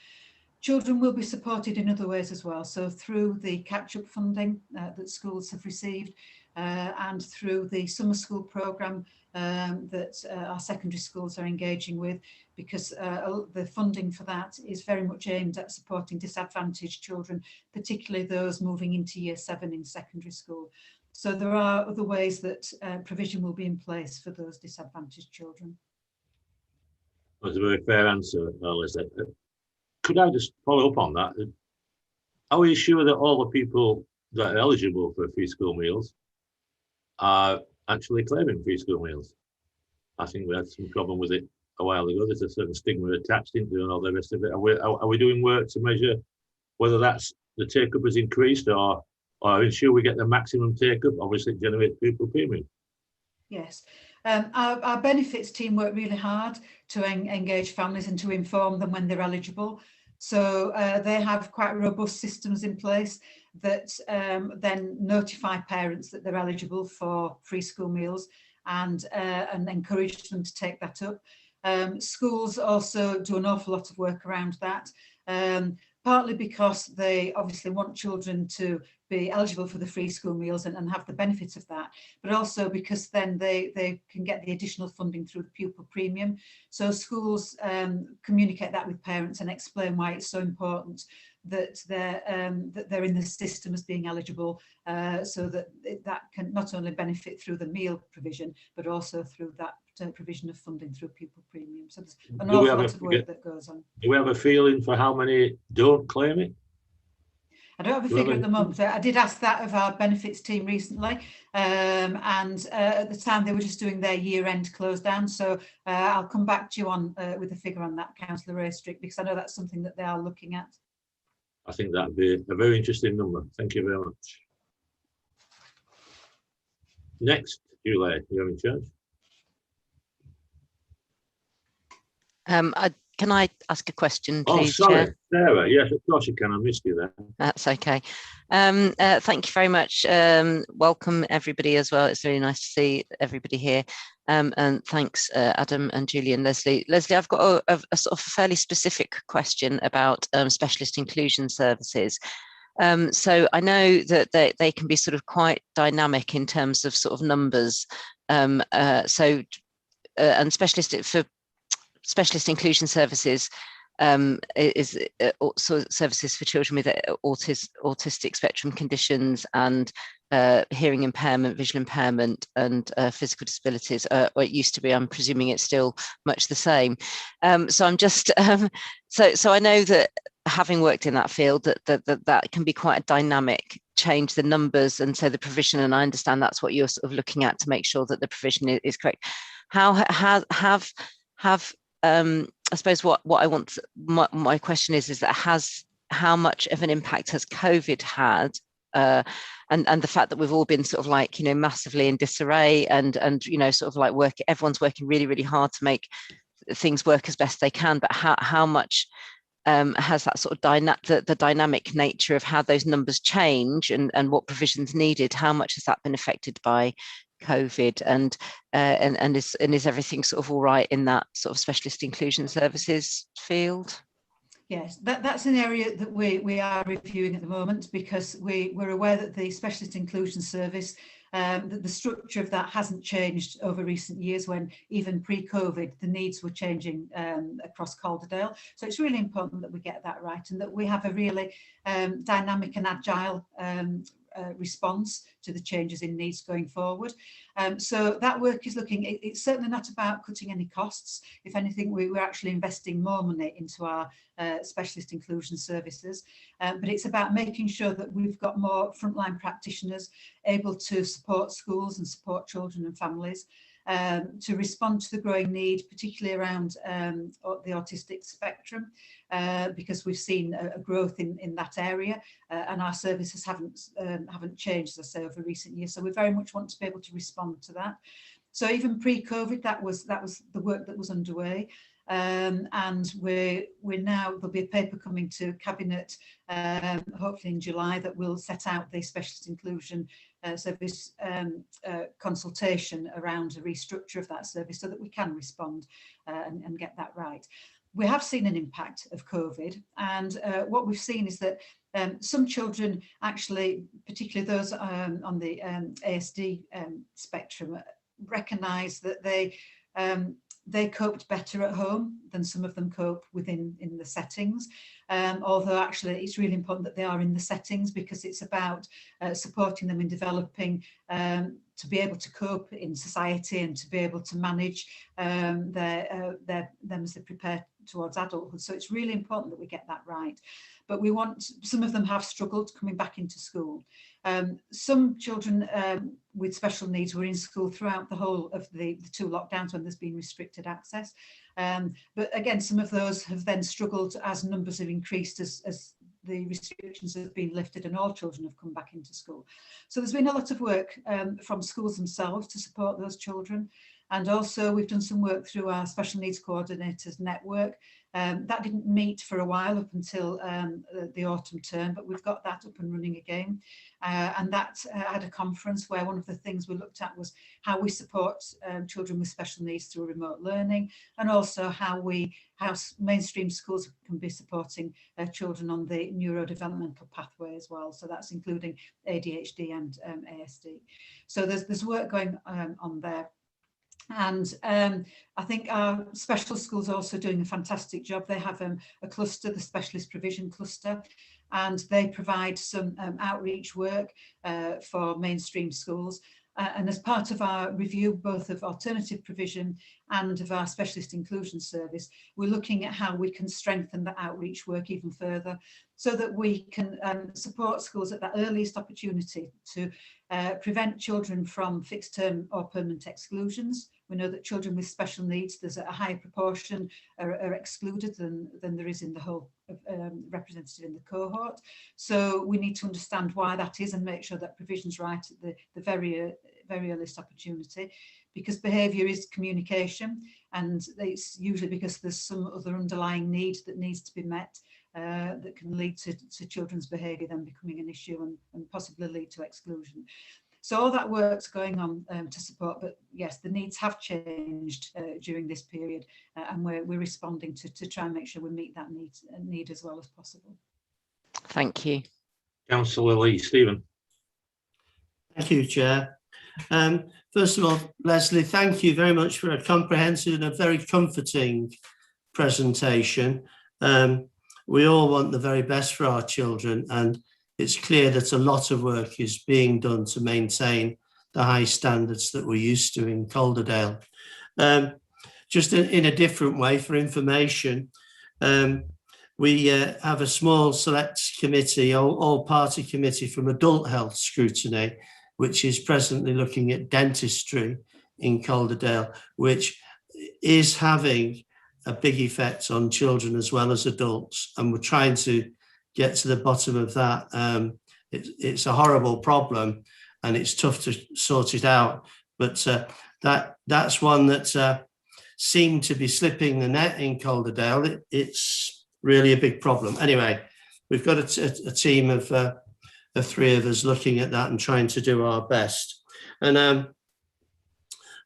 Children will be supported in other ways as well. So through the catch-up funding that schools have received and through the summer school programme that our secondary schools are engaging with, because the funding for that is very much aimed at supporting disadvantaged children, particularly those moving into year 7 in secondary school. So there are other ways that provision will be in place for those disadvantaged children. That's a very fair answer, Alice. Could I just follow up on that? Are we sure that all the people that are eligible for free school meals are actually claiming free school meals? I think we had some problem with it a while ago. There's a certain stigma attached into it and all the rest of it. Are we doing work to measure whether that's the take-up has increased or ensure we get the maximum take-up? Obviously, it generates pupil premium. Yes. Our benefits team work really hard to engage families and to inform them when they're eligible. So they have quite robust systems in place that then notify parents that they're eligible for free school meals and encourage them to take that up. Schools also do an awful lot of work around that, partly because they obviously want children to be eligible for the free school meals and have the benefits of that, but also because then they can get the additional funding through the pupil premium. So schools communicate that with parents and explain why it's so important that they're in the system as being eligible, so that can not only benefit through the meal provision, but also through that provision of funding through pupil premium. So there's an awful lot of work that goes on. Do we have a feeling for how many don't claim it? I don't have a figure at the moment. I did ask that of our benefits team recently, and at the time they were just doing their year-end close down. So I'll come back to you on with a figure on that, Councillor Raystrick, because I know that's something that they are looking at. I think that'd be a very interesting number. Thank you very much. Next, Julie, you're in charge. Can I ask a question, Oh, please, sorry, Chair? Sarah. Yes, of course you can. I missed you there. That's okay. Thank you very much. Welcome everybody as well. It's really nice to see everybody here. And thanks, Adam and Julie and Leslie. Leslie, I've got a sort of fairly specific question about specialist inclusion services. So I know that they can be sort of quite dynamic in terms of sort of numbers. And specialist inclusion services is also services for children with autistic spectrum conditions and hearing impairment, visual impairment, and physical disabilities. Or it used to be. I'm presuming it's still much the same. So I'm just so I know that, having worked in that field, that can be quite a dynamic change, the numbers, and so the provision. And I understand that's what you're sort of looking at to make sure that the provision is correct. I suppose what I want, my question is that how much of an impact has COVID had, and the fact that we've all been sort of like, you know, massively in disarray, and you know, sort of like everyone's working really, really hard to make things work as best they can, but how much has that sort of the dynamic nature of how those numbers change and what provisions needed, how much has that been affected by COVID, and is everything sort of all right in that sort of specialist inclusion services field? Yes, that's an area that we are reviewing at the moment, because we're aware that the specialist inclusion service, that the structure of that hasn't changed over recent years, when even pre-COVID the needs were changing across Calderdale. So it's really important that we get that right, and that we have a really dynamic and agile response to the changes in needs going forward. So that work is looking, it's certainly not about cutting any costs. If anything, we're actually investing more money into our specialist inclusion services, but it's about making sure that we've got more frontline practitioners able to support schools and support children and families, to respond to the growing need, particularly around the autistic spectrum, because we've seen a growth in that area, and our services haven't changed, as I say, over recent years. So we very much want to be able to respond to that. So even pre-COVID, that was the work that was underway. And we're now, there'll be a paper coming to Cabinet, hopefully in July, that will set out the specialist inclusion service consultation around the restructure of that service, so that we can respond and get that right. We have seen an impact of COVID, and what we've seen is that some children actually, particularly those on the ASD spectrum, recognise that they coped better at home than some of them cope in the settings. Although actually it's really important that they are in the settings, because it's about supporting them in developing to be able to cope in society and to be able to manage them as they prepare towards adulthood. So it's really important that we get that right. But some of them have struggled coming back into school. Some children with special needs were in school throughout the whole of the 2 lockdowns when there's been restricted access. But again, some of those have then struggled as numbers have increased, as the restrictions have been lifted and all children have come back into school. So there's been a lot of work from schools themselves to support those children. And also we've done some work through our special needs coordinators network. That didn't meet for a while, up until the autumn term, but we've got that up and running again. And that had a conference where one of the things we looked at was how we support children with special needs through remote learning, and also how mainstream schools can be supporting children on the neurodevelopmental pathway as well. So that's including ADHD and ASD. So there's work going on there. And I think our special schools are also doing a fantastic job. They have a cluster, the specialist provision cluster, and they provide some outreach work for mainstream schools. And as part of our review, both of alternative provision and of our specialist inclusion service, we're looking at how we can strengthen the outreach work even further, so that we can support schools at that earliest opportunity to prevent children from fixed term or permanent exclusions. We know that children with special needs, there's a higher proportion are excluded than there is in the whole represented in the cohort. So we need to understand why that is and make sure that provision's right at the very earliest opportunity, because behaviour is communication, and it's usually because there's some other underlying need that needs to be met that can lead to children's behaviour then becoming an issue and possibly lead to exclusion. So all that work's going on to support, but yes, the needs have changed during this period, and we're responding to try and make sure we meet that need as well as possible. Thank you. Councillor Lee Stephen. Thank you, Chair. First of all, Leslie, thank you very much for a comprehensive and a very comforting presentation. We all want the very best for our children, and it's clear that a lot of work is being done to maintain the high standards that we're used to in Calderdale. Just in a different way for information, we have a small select committee, all-party committee from Adult Health Scrutiny, which is presently looking at dentistry in Calderdale, which is having a big effect on children as well as adults. And we're trying to get to the bottom of that. It's a horrible problem and it's tough to sort it out. But that's one that seemed to be slipping the net in Calderdale. It's really a big problem. Anyway, we've got a team of three of us looking at that and trying to do our best. And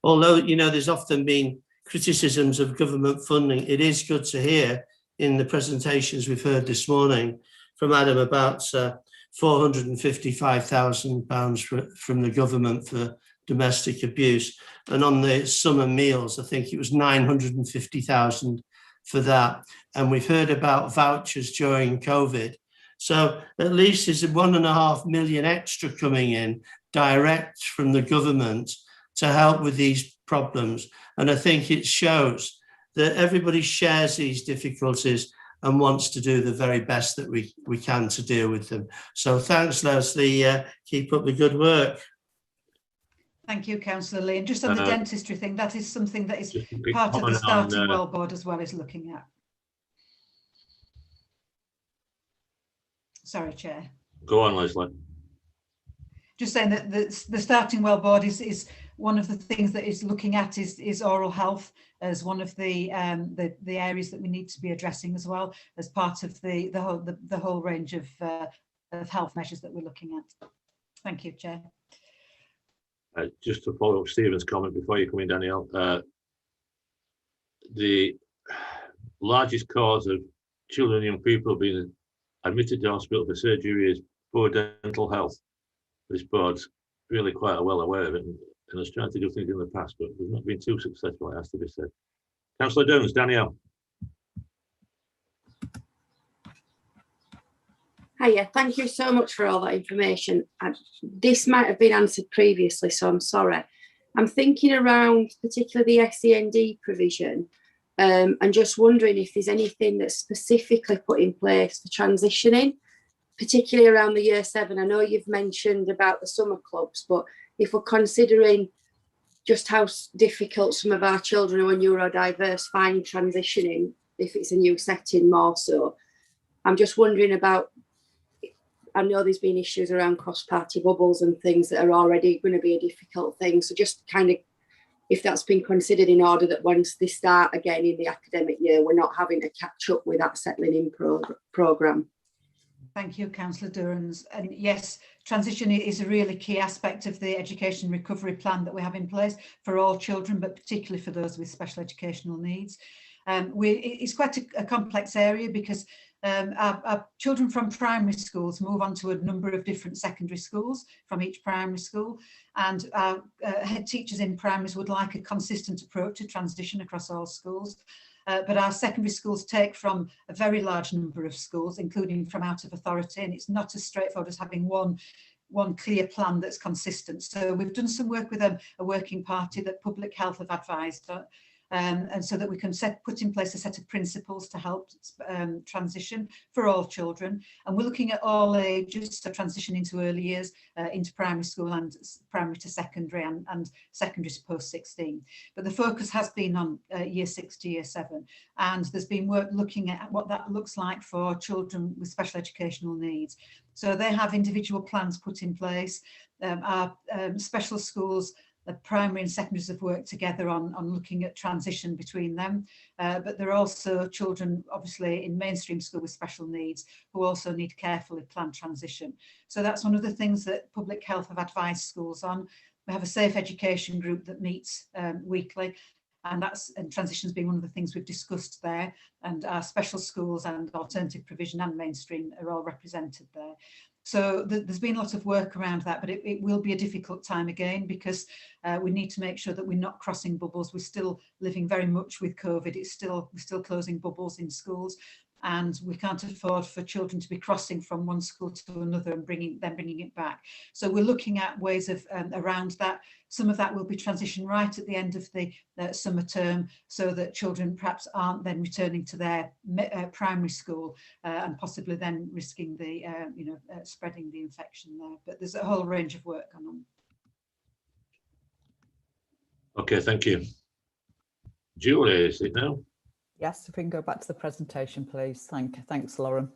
although, you know, there's often been criticisms of government funding, it is good to hear in the presentations we've heard this morning from Adam about £455,000 from the government for domestic abuse. And on the summer meals, I think it was 950,000 for that. And we've heard about vouchers during COVID. So at least there's 1.5 million extra coming in direct from the government to help with these problems. And I think it shows that everybody shares these difficulties and wants to do the very best that we can to deal with them. So thanks, Leslie. Keep up the good work. Thank you, Councillor Lee. And just on the dentistry thing, that is something that is part of the Starting Well Board as well as looking at. Sorry, Chair. Go on, Leslie. Just saying that the Starting Well Board is one of the things that is looking at is oral health as one of the areas that we need to be addressing as well as part of the whole range of health measures that we're looking at. Thank you, Chair. Just to follow up Stephen's comment before you come in, Danielle, the largest cause of children and young people being admitted to hospital for surgery is poor dental health. This board's really quite well aware of it, and has tried to do things in the past, but we've not been too successful, it has to be said. Councillor Jones, Danielle. Hiya, thank you so much for all that information. This might have been answered previously, so I'm sorry. I'm thinking around particularly the SEND provision, and just wondering if there's anything that's specifically put in place for transitioning, particularly around the year 7. I know you've mentioned about the summer clubs, but if we're considering just how difficult some of our children who are neurodiverse find transitioning, if it's a new setting more so, I'm just wondering about, I know there's been issues around cross-party bubbles and things that are already going to be a difficult thing. So just kind of, if that's been considered in order that once they start again in the academic year, we're not having to catch up with that settling in programme. Thank you, Councillor Durrans. And yes, transition is a really key aspect of the education recovery plan that we have in place for all children, but particularly for those with special educational needs. It's quite a complex area because our children from primary schools move on to a number of different secondary schools from each primary school, and our head teachers in primaries would like a consistent approach to transition across all schools. But our secondary schools take from a very large number of schools, including from out of authority, and it's not as straightforward as having one one clear plan that's consistent. So we've done some work with a working party that Public Health have advised, and so that we can put in place a set of principles to help transition for all children. And we're looking at all ages, so transition into early years, into primary school and primary to secondary, and secondary to post 16. But the focus has been on year 6 to year 7, and there's been work looking at what that looks like for children with special educational needs. So they have individual plans put in place. Our special schools, the primary and secondaries have worked together on looking at transition between them. But there are also children, obviously, in mainstream school with special needs who also need carefully planned transition. So that's one of the things that Public Health have advised schools on. We have a safe education group that meets weekly, and transition's been one of the things we've discussed there, and our special schools and alternative provision and mainstream are all represented there. So there's been a lot of work around that, but it will be a difficult time again, because we need to make sure that we're not crossing bubbles. We're still living very much with COVID. We're still closing bubbles in schools, and we can't afford for children to be crossing from one school to another and bringing it back. So we're looking at ways of around that. Some of that will be transition right at the end of the summer term, so that children perhaps aren't then returning to their primary school and possibly then risking the spreading the infection there. But there's a whole range of work going on. Okay, thank you. Julie, is it now? Yes, if we can go back to the presentation, please. Thanks, Lauren.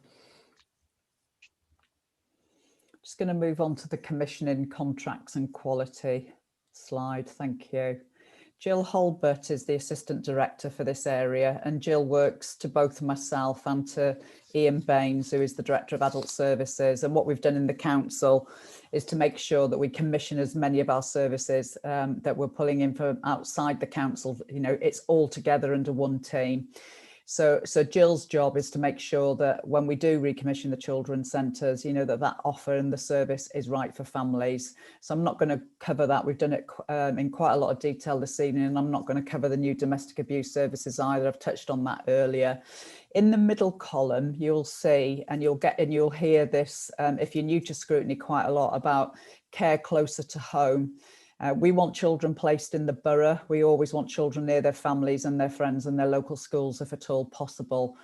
Just going to move on to the commissioning, contracts and quality slide. Thank you. Jill Holbert is the Assistant Director for this area, and Jill works to both myself and to Ian Baines, who is the Director of Adult Services. And what we've done in the council is to make sure that we commission as many of our services that we're pulling in from outside the council. It's all together under one team. So Jill's job is to make sure that when we do recommission the children's centres, that offer and the service is right for families. So I'm not going to cover that. We've done it in quite a lot of detail this evening, and I'm not going to cover the new domestic abuse services either. I've touched on that earlier. In the middle column, you'll see, and you'll hear this if you're new to Scrutiny quite a lot, about care closer to home. We want children placed in the borough. We always want children near their families and their friends and their local schools if at all possible.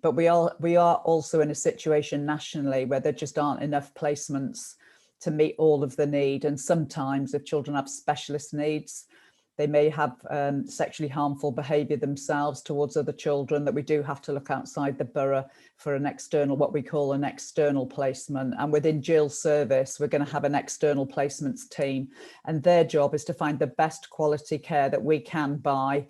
But we are also in a situation nationally where there just aren't enough placements to meet all of the need. And sometimes if children have specialist needs, they may have sexually harmful behaviour themselves towards other children, that we do have to look outside the borough for an external, what we call an external placement. And within Jill's service, we're going to have an external placements team, and their job is to find the best quality care that we can buy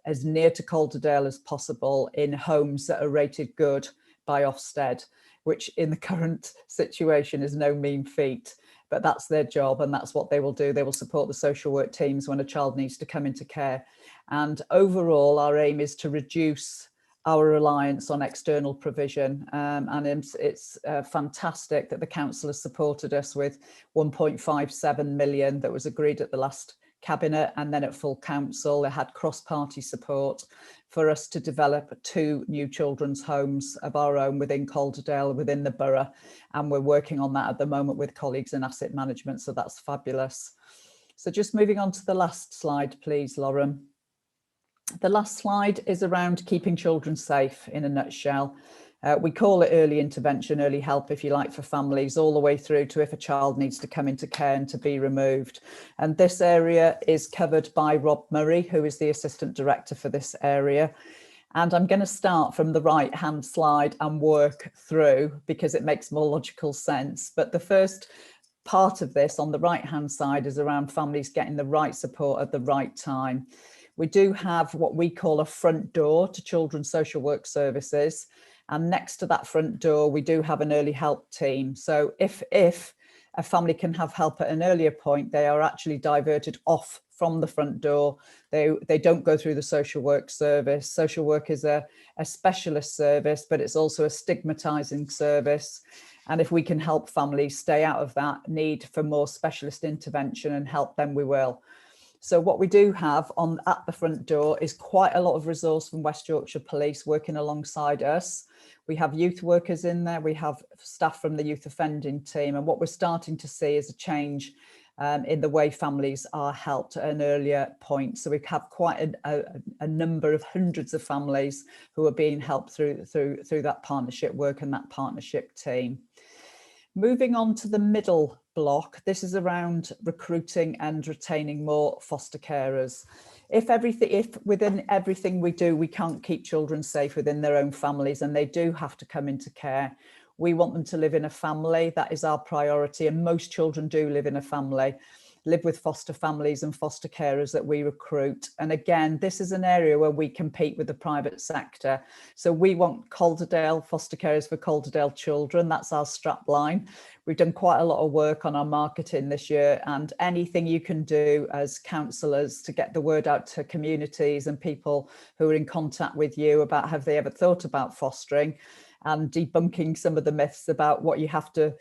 as near to Calderdale as possible in homes that are rated good by Ofsted, which in the current situation is no mean feat. But that's their job, and that's what they will do. They will support the social work teams when a child needs to come into care. And overall, our aim is to reduce our reliance on external provision. And it's fantastic that the council has supported us with 1.57 million that was agreed at the last cabinet, and then at full council. They had cross-party support for us to develop 2 new children's homes of our own within Calderdale, within the borough, and we're working on that at the moment with colleagues in asset management, so that's fabulous. So just moving on to the last slide, please, Lauren. The last slide is around keeping children safe in a nutshell. We call it early intervention, early help, if you like, for families, all the way through to if a child needs to come into care and to be removed. And this area is covered by Rob Murray, who is the Assistant Director for this area. And I'm going to start from the right-hand slide and work through, because it makes more logical sense. But the first part of this on the right-hand side is around families getting the right support at the right time. We do have what we call a front door to children's social work services. And next to that front door, we do have an early help team. So if a family can have help at an earlier point, they are actually diverted off from the front door. They don't go through the social work service. Social work is a specialist service, but it's also a stigmatizing service. And if we can help families stay out of that need for more specialist intervention and help them, we will. So what we do have on at the front door is quite a lot of resource from West Yorkshire Police working alongside us. We have youth workers in there, we have staff from the youth offending team, and what we're starting to see is a change in the way families are helped at an earlier point. So we have quite a number of hundreds of families who are being helped through that partnership work and that partnership team. Moving on to the middle block, this is around recruiting and retaining more foster carers. If within everything we do, we can't keep children safe within their own families and they do have to come into care, we want them to live in a family. That is our priority, and most children do live in a family, live with foster families and foster carers that we recruit. And again, this is an area where we compete with the private sector. So we want Calderdale foster carers for Calderdale children. That's our strap line. We've done quite a lot of work on our marketing this year, and anything you can do as councillors to get the word out to communities and people who are in contact with you about have they ever thought about fostering, and debunking some of the myths about what you have to,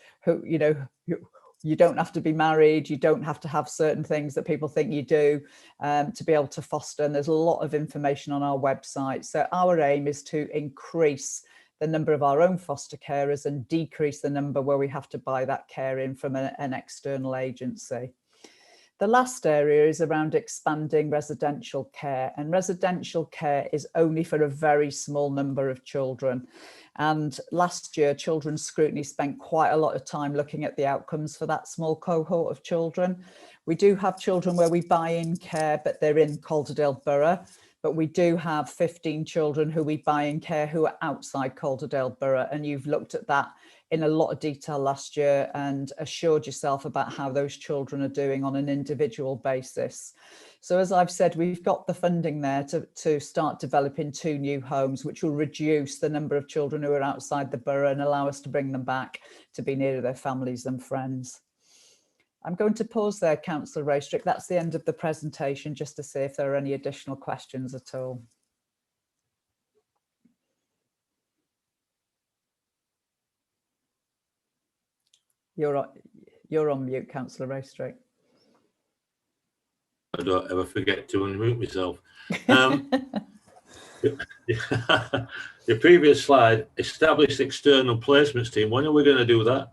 you don't have to be married, you don't have to have certain things that people think you do to be able to foster. And there's a lot of information on our website. So our aim is to increase the number of our own foster carers and decrease the number where we have to buy that care in from an external agency. The last area is around expanding residential care, and residential care is only for a very small number of children. And last year, Children's Scrutiny spent quite a lot of time looking at the outcomes for that small cohort of children. We do have children where we buy in care, but they're in Calderdale Borough. But we do have 15 children who we buy in care who are outside Calderdale Borough. And you've looked at that in a lot of detail last year and assured yourself about how those children are doing on an individual basis. So as I've said, we've got the funding there to start developing 2 new homes, which will reduce the number of children who are outside the borough and allow us to bring them back to be near their families and friends. I'm going to pause there, Councillor Raystrick. That's the end of the presentation, just to see if there are any additional questions at all. You're on mute, Councillor Raystrick. I don't ever forget to unmute myself. The previous slide, established external placements team. When are we going to do that?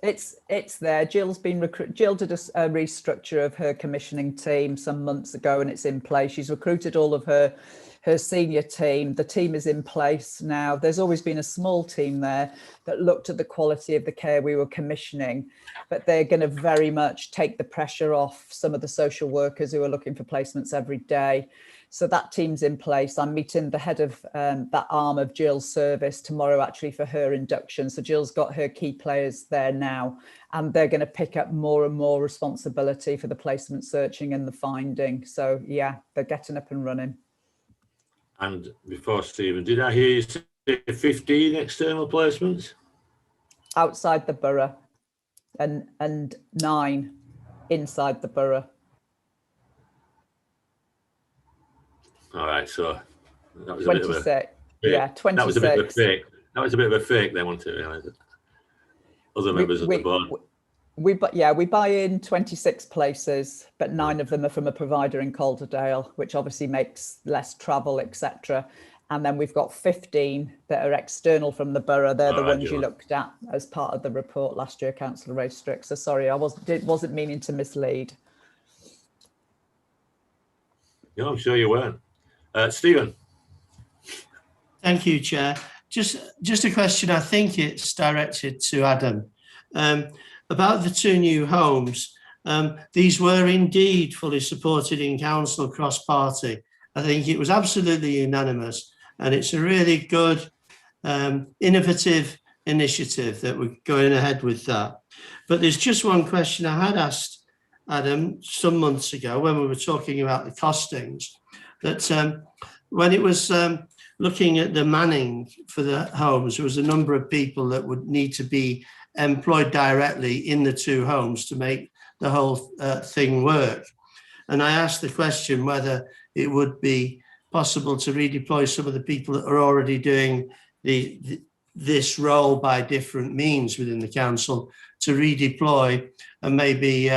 It's there. Jill's been recruited. Jill did a restructure of her commissioning team some months ago, and it's in place. She's recruited all of her senior team. The team is in place now. There's always been a small team there that looked at the quality of the care we were commissioning, but they're going to very much take the pressure off some of the social workers who are looking for placements every day. So that team's in place. I'm meeting the head of that arm of Jill's service tomorrow, actually, for her induction. So Jill's got her key players there now, and they're going to pick up more and more responsibility for the placement searching and the finding. So yeah, they're getting up and running. And before Stephen, did I hear you say 15 external placements? Outside the borough and 9 inside the borough. All right, so that was 26. A bit of a, yeah, 26. That was a bit of a fake. That was a bit of a fake, then, wasn't it? Other members of the board. We buy in 26 places, but 9 of them are from a provider in Calderdale, which obviously makes less travel, etc. And then we've got 15 that are external from the borough. They're the ones you looked at as part of the report last year, Councillor Raystrick. So sorry, I wasn't meaning to mislead. No, I'm sure you weren't. Stephen. Thank you, Chair. Just a question. I think it's directed to Adam. About the 2 new homes, these were indeed fully supported in council cross-party. I think it was absolutely unanimous, and it's a really good, innovative initiative that we're going ahead with that. But there's just one question I had asked Adam some months ago when we were talking about the costings, that when it was looking at the manning for the homes, there was a number of people that would need to be employed directly in the 2 homes to make the whole thing work. And I asked the question whether it would be possible to redeploy some of the people that are already doing this role by different means within the council to redeploy and maybe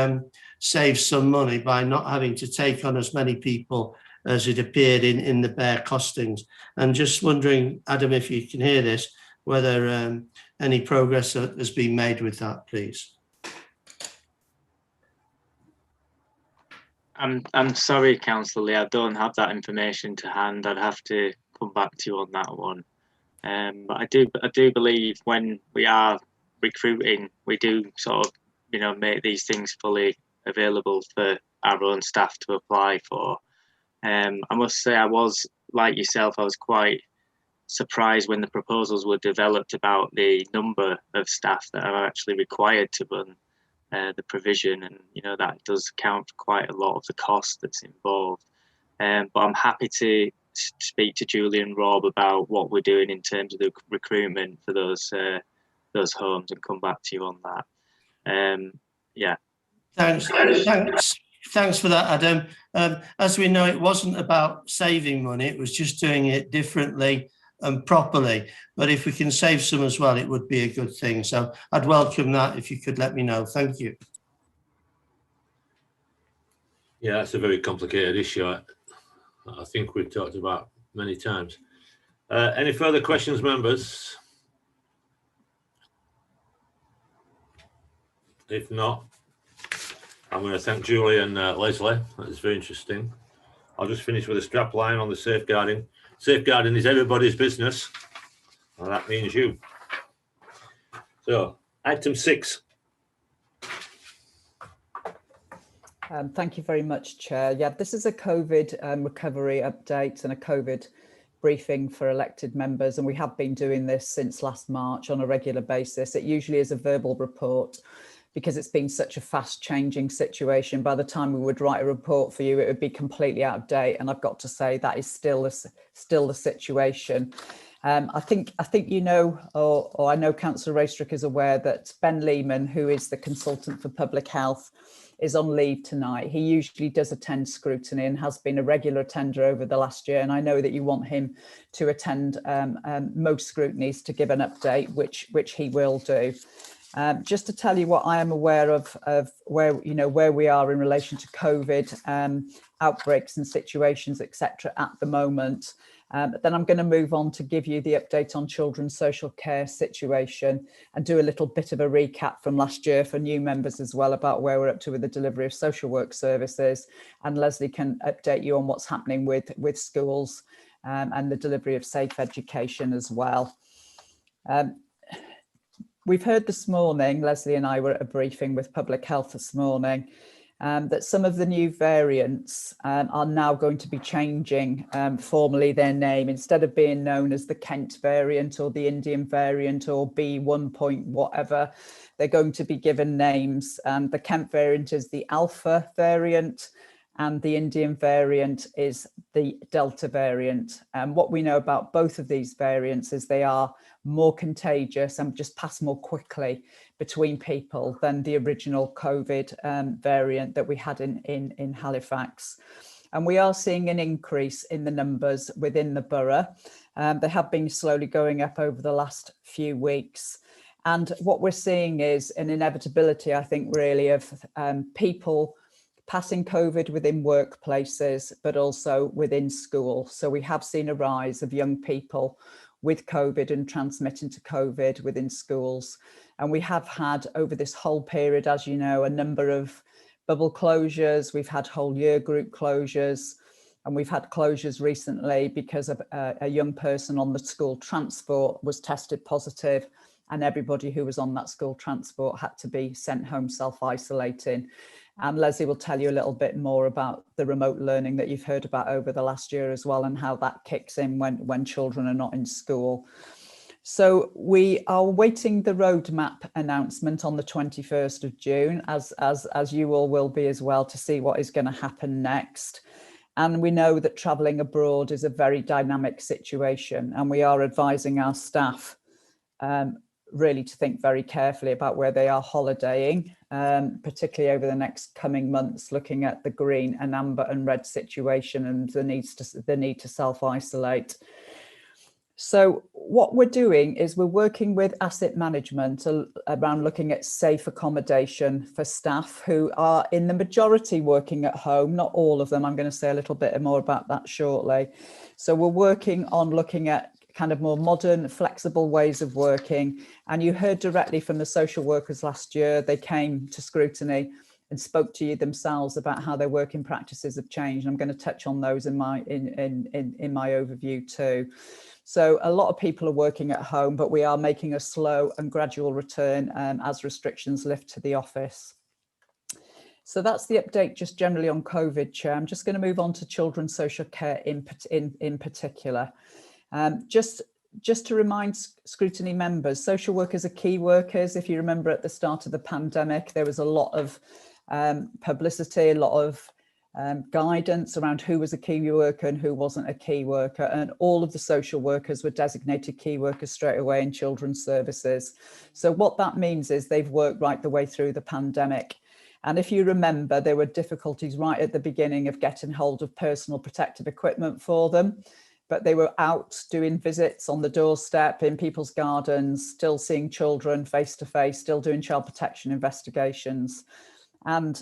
save some money by not having to take on as many people as it appeared in the bare costings. And just wondering, Adam, if you can hear this, whether any progress has been made with that, please. I'm sorry, Councillor Lee, I don't have that information to hand. I'd have to come back to you on that one. But I do believe when we are recruiting, we do sort of, you know, make these things fully available for our own staff to apply for. I must say, I was, like yourself, I was quite surprised when the proposals were developed about the number of staff that are actually required to run the provision, and you know that does account for quite a lot of the cost that's involved. But I'm happy to speak to Julie and Rob about what we're doing in terms of the recruitment for those homes and come back to you on that. Yeah. Thanks for that, Adam. As we know, it wasn't about saving money, it was just doing it differently and properly. But if we can save some as well, it would be a good thing. So I'd welcome that if you could let me know. Thank you. Yeah, that's a very complicated issue. I think we've talked about many times. Any further questions, members? If not, I'm going to thank Julie and Leslie. That is very interesting. I'll just finish with a strap line on the safeguarding. Safeguarding is everybody's business, and that means you. So, item 6. Thank you very much, Chair. Yeah, this is a COVID recovery update and a COVID briefing for elected members, and we have been doing this since last March on a regular basis. It usually is a verbal report because it's been such a fast changing situation. By the time we would write a report for you, it would be completely out of date. And I've got to say that is still the situation. I think you know, or I know Councillor Raystrick is aware that Ben Lehman, who is the consultant for public health, is on leave tonight. He usually does attend scrutiny and has been a regular attender over the last year. And I know that you want him to attend most scrutinies to give an update, which he will do. Just to tell you what I am aware of where we are in relation to COVID outbreaks and situations, etc. at the moment. Then I'm going to move on to give you the update on children's social care situation and do a little bit of a recap from last year for new members as well about where we're up to with the delivery of social work services. And Leslie can update you on what's happening with schools and the delivery of safe education as well. We've heard this morning, Leslie and I were at a briefing with Public Health this morning, that some of the new variants are now going to be changing formally their name. Instead of being known as the Kent variant or the Indian variant or B1 point whatever, they're going to be given names. The Kent variant is the Alpha variant and the Indian variant is the Delta variant. And what we know about both of these variants is they are more contagious and just pass more quickly between people than the original COVID variant that we had in Halifax. And we are seeing an increase in the numbers within the borough. They have been slowly going up over the last few weeks. And what we're seeing is an inevitability, I think, really, of people passing COVID within workplaces, but also within school. So we have seen a rise of young people with COVID and transmitting to COVID within schools. And we have had over this whole period, as you know, a number of bubble closures. We've had whole year group closures, and we've had closures recently because of a young person on the school transport was tested positive, and everybody who was on that school transport had to be sent home self-isolating. And Leslie will tell you a little bit more about the remote learning that you've heard about over the last year as well, and how that kicks in when children are not in school. So we are waiting the roadmap announcement on the 21st of June, as you all will be as well, to see what is going to happen next. And we know that travelling abroad is a very dynamic situation, and we are advising our staff really to think very carefully about where they are holidaying, particularly over the next coming months, looking at the green and amber and red situation and the need to self-isolate. So what we're doing is we're working with asset management around looking at safe accommodation for staff who are in the majority working at home, not all of them. I'm going to say a little bit more about that shortly. So we're working on looking at kind of more modern, flexible ways of working. And you heard directly from the social workers last year. They came to Scrutiny and spoke to you themselves about how their working practices have changed. I'm going to touch on those in my overview too. So a lot of people are working at home, but we are making a slow and gradual return as restrictions lift to the office. So that's the update just generally on COVID, Chair. I'm just going to move on to children's social care in particular. Just to remind Scrutiny members, social workers are key workers. If you remember at the start of the pandemic, there was a lot of publicity, a lot of guidance around who was a key worker and who wasn't a key worker, and all of the social workers were designated key workers straight away in children's services. So what that means is they've worked right the way through the pandemic. And if you remember, there were difficulties right at the beginning of getting hold of personal protective equipment for them, but they were out doing visits on the doorstep, in people's gardens, still seeing children face to face, still doing child protection investigations. And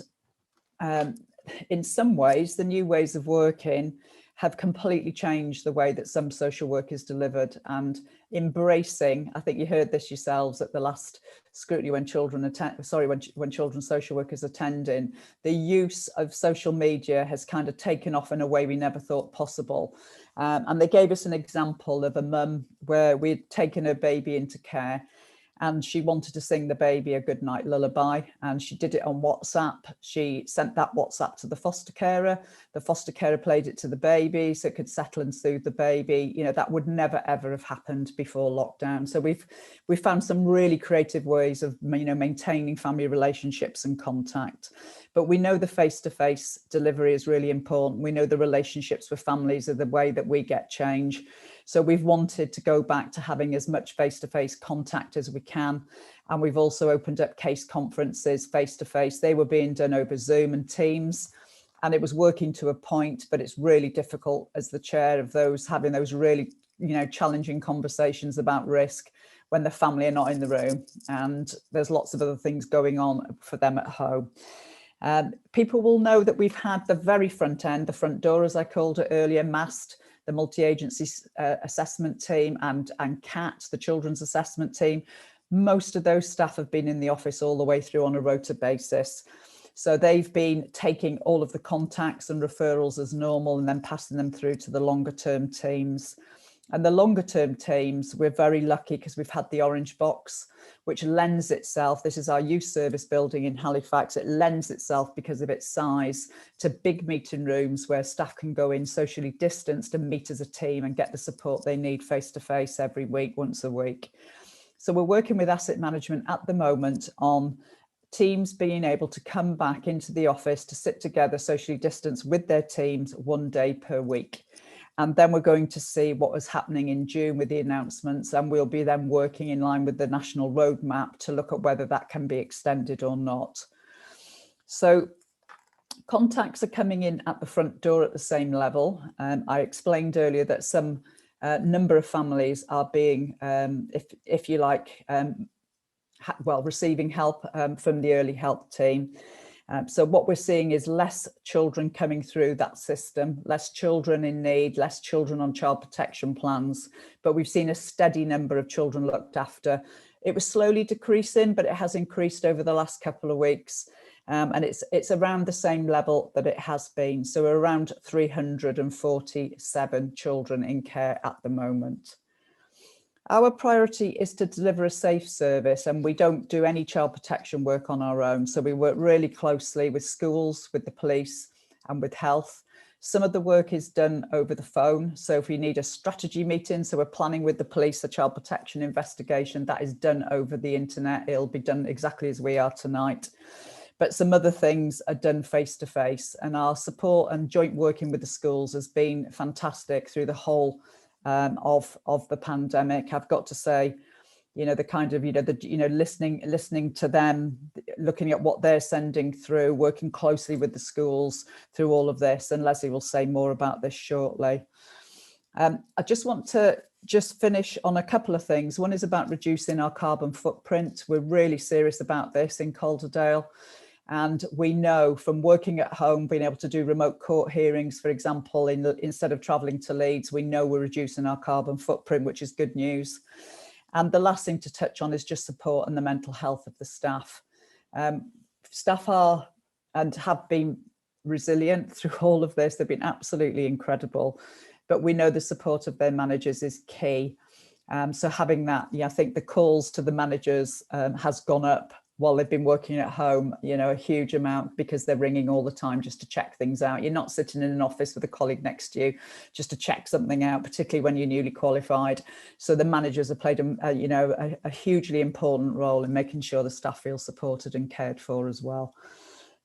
in some ways, the new ways of working have completely changed the way that some social work is delivered, and embracing, I think you heard this yourselves at the last Scrutiny when children's social workers attending, the use of social media has kind of taken off in a way we never thought possible. And they gave us an example of a mum where we'd taken her baby into care, and she wanted to sing the baby a goodnight lullaby, and she did it on WhatsApp. She sent that WhatsApp to the foster carer. The foster carer played it to the baby so it could settle and soothe the baby. You know, that would never ever have happened before lockdown. So we've found some really creative ways of, you know, maintaining family relationships and contact. But we know the face-to-face delivery is really important. We know the relationships with families are the way that we get change. So we've wanted to go back to having as much face-to-face contact as we can. And we've also opened up case conferences face-to-face. They were being done over Zoom and Teams, and it was working to a point, but it's really difficult as the chair of those, having those really, you know, challenging conversations about risk when the family are not in the room. And there's lots of other things going on for them at home. People will know that we've had the very front end, the front door, as I called it earlier, MAST, the multi-agency assessment team, and CAT, the children's assessment team. Most of those staff have been in the office all the way through on a rota basis. So they've been taking all of the contacts and referrals as normal and then passing them through to the longer term teams. And the longer term teams, we're very lucky because we've had the orange box, which lends itself, this is our youth service building in Halifax, it lends itself because of its size to big meeting rooms where staff can go in socially distanced and meet as a team and get the support they need face to face every week, once a week. So we're working with asset management at the moment on teams being able to come back into the office to sit together socially distanced with their teams 1 day per week. And then we're going to see what was happening in June with the announcements, and we'll be then working in line with the national roadmap to look at whether that can be extended or not. So contacts are coming in at the front door at the same level. I explained earlier that some number of families are being, if you like, receiving help from the early help team. So what we're seeing is less children coming through that system, less children in need, less children on child protection plans, but we've seen a steady number of children looked after. It was slowly decreasing, but it has increased over the last couple of weeks. And it's around the same level that it has been. So we're around 347 children in care at the moment. Our priority is to deliver a safe service, and we don't do any child protection work on our own. So we work really closely with schools, with the police and with health. Some of the work is done over the phone. So if we need a strategy meeting, so we're planning with the police a child protection investigation, that is done over the internet. It'll be done exactly as we are tonight. But some other things are done face to face, and our support and joint working with the schools has been fantastic through the whole of the pandemic. I've got to say, you know, the kind of, listening to them, looking at what they're sending through, working closely with the schools through all of this. And Leslie will say more about this shortly. I just want to just finish on a couple of things. One is about reducing our carbon footprint. We're really serious about this in Calderdale. And we know from working at home, being able to do remote court hearings, for example, instead of travelling to Leeds, we know we're reducing our carbon footprint, which is good news. And the last thing to touch on is just support and the mental health of the staff. Staff are and have been resilient through all of this. They've been absolutely incredible, but we know the support of their managers is key. So having that, I think the calls to the managers has gone up while they've been working at home, a huge amount, because they're ringing all the time just to check things out. You're not sitting in an office with a colleague next to you just to check something out, particularly when you're newly qualified. So the managers have played a hugely important role in making sure the staff feel supported and cared for as well.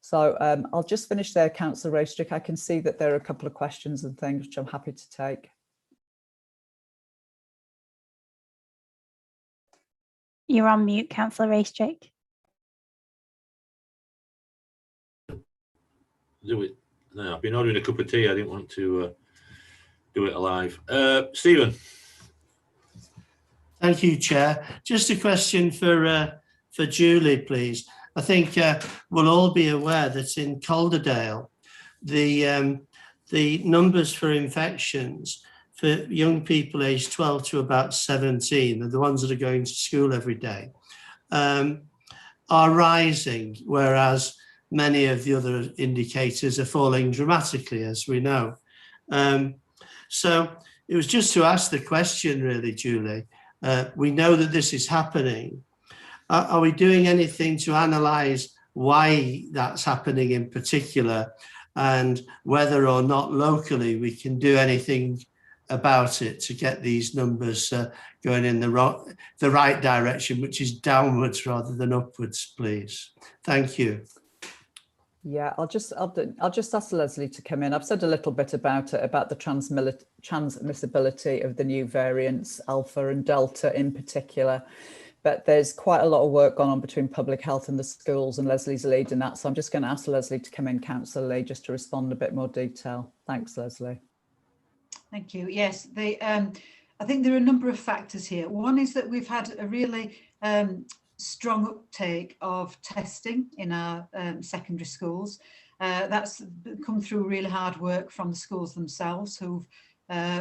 So I'll just finish there, Councillor Raystrick. I can see that there are a couple of questions and things which I'm happy to take. You're on mute, Councillor Raystrick. Do it. No, I've been ordering a cup of tea. I didn't want to do it alive. Stephen. Thank you, Chair. Just a question for Julie, please. I think we'll all be aware that in Calderdale, the numbers for infections for young people aged 12 to about 17, and the ones that are going to school every day, are rising, whereas many of the other indicators are falling dramatically, as we know. So it was just to ask the question, really, Julie. We know that this is happening. Are we doing anything to analyse why that's happening in particular, and whether or not locally we can do anything about it to get these numbers going in the right direction, which is downwards rather than upwards, please? Thank you. Yeah, I'll just ask Leslie to come in. I've said a little bit about it, about the transmissibility of the new variants, Alpha and Delta in particular. But there's quite a lot of work going on between public health and the schools, and Leslie's leading that. So I'm just going to ask Leslie to come in, Councillor Lee, just to respond in a bit more detail. Thanks, Leslie. Thank you. Yes, I think there are a number of factors here. One is that we've had a really strong uptake of testing in our secondary schools. That's come through really hard work from the schools themselves, who've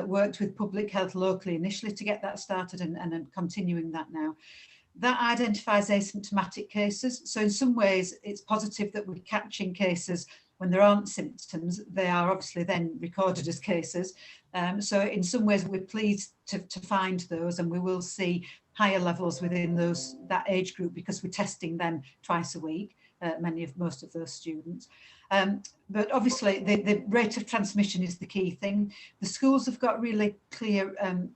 worked with public health locally initially to get that started and continuing that now. That identifies asymptomatic cases. So in some ways, it's positive that we're catching cases when there aren't symptoms. They are obviously then recorded as cases. So in some ways, we're pleased to find those, and we will see higher levels within that age group because we're testing them twice a week, most of those students. But obviously the rate of transmission is the key thing. The schools have got really clear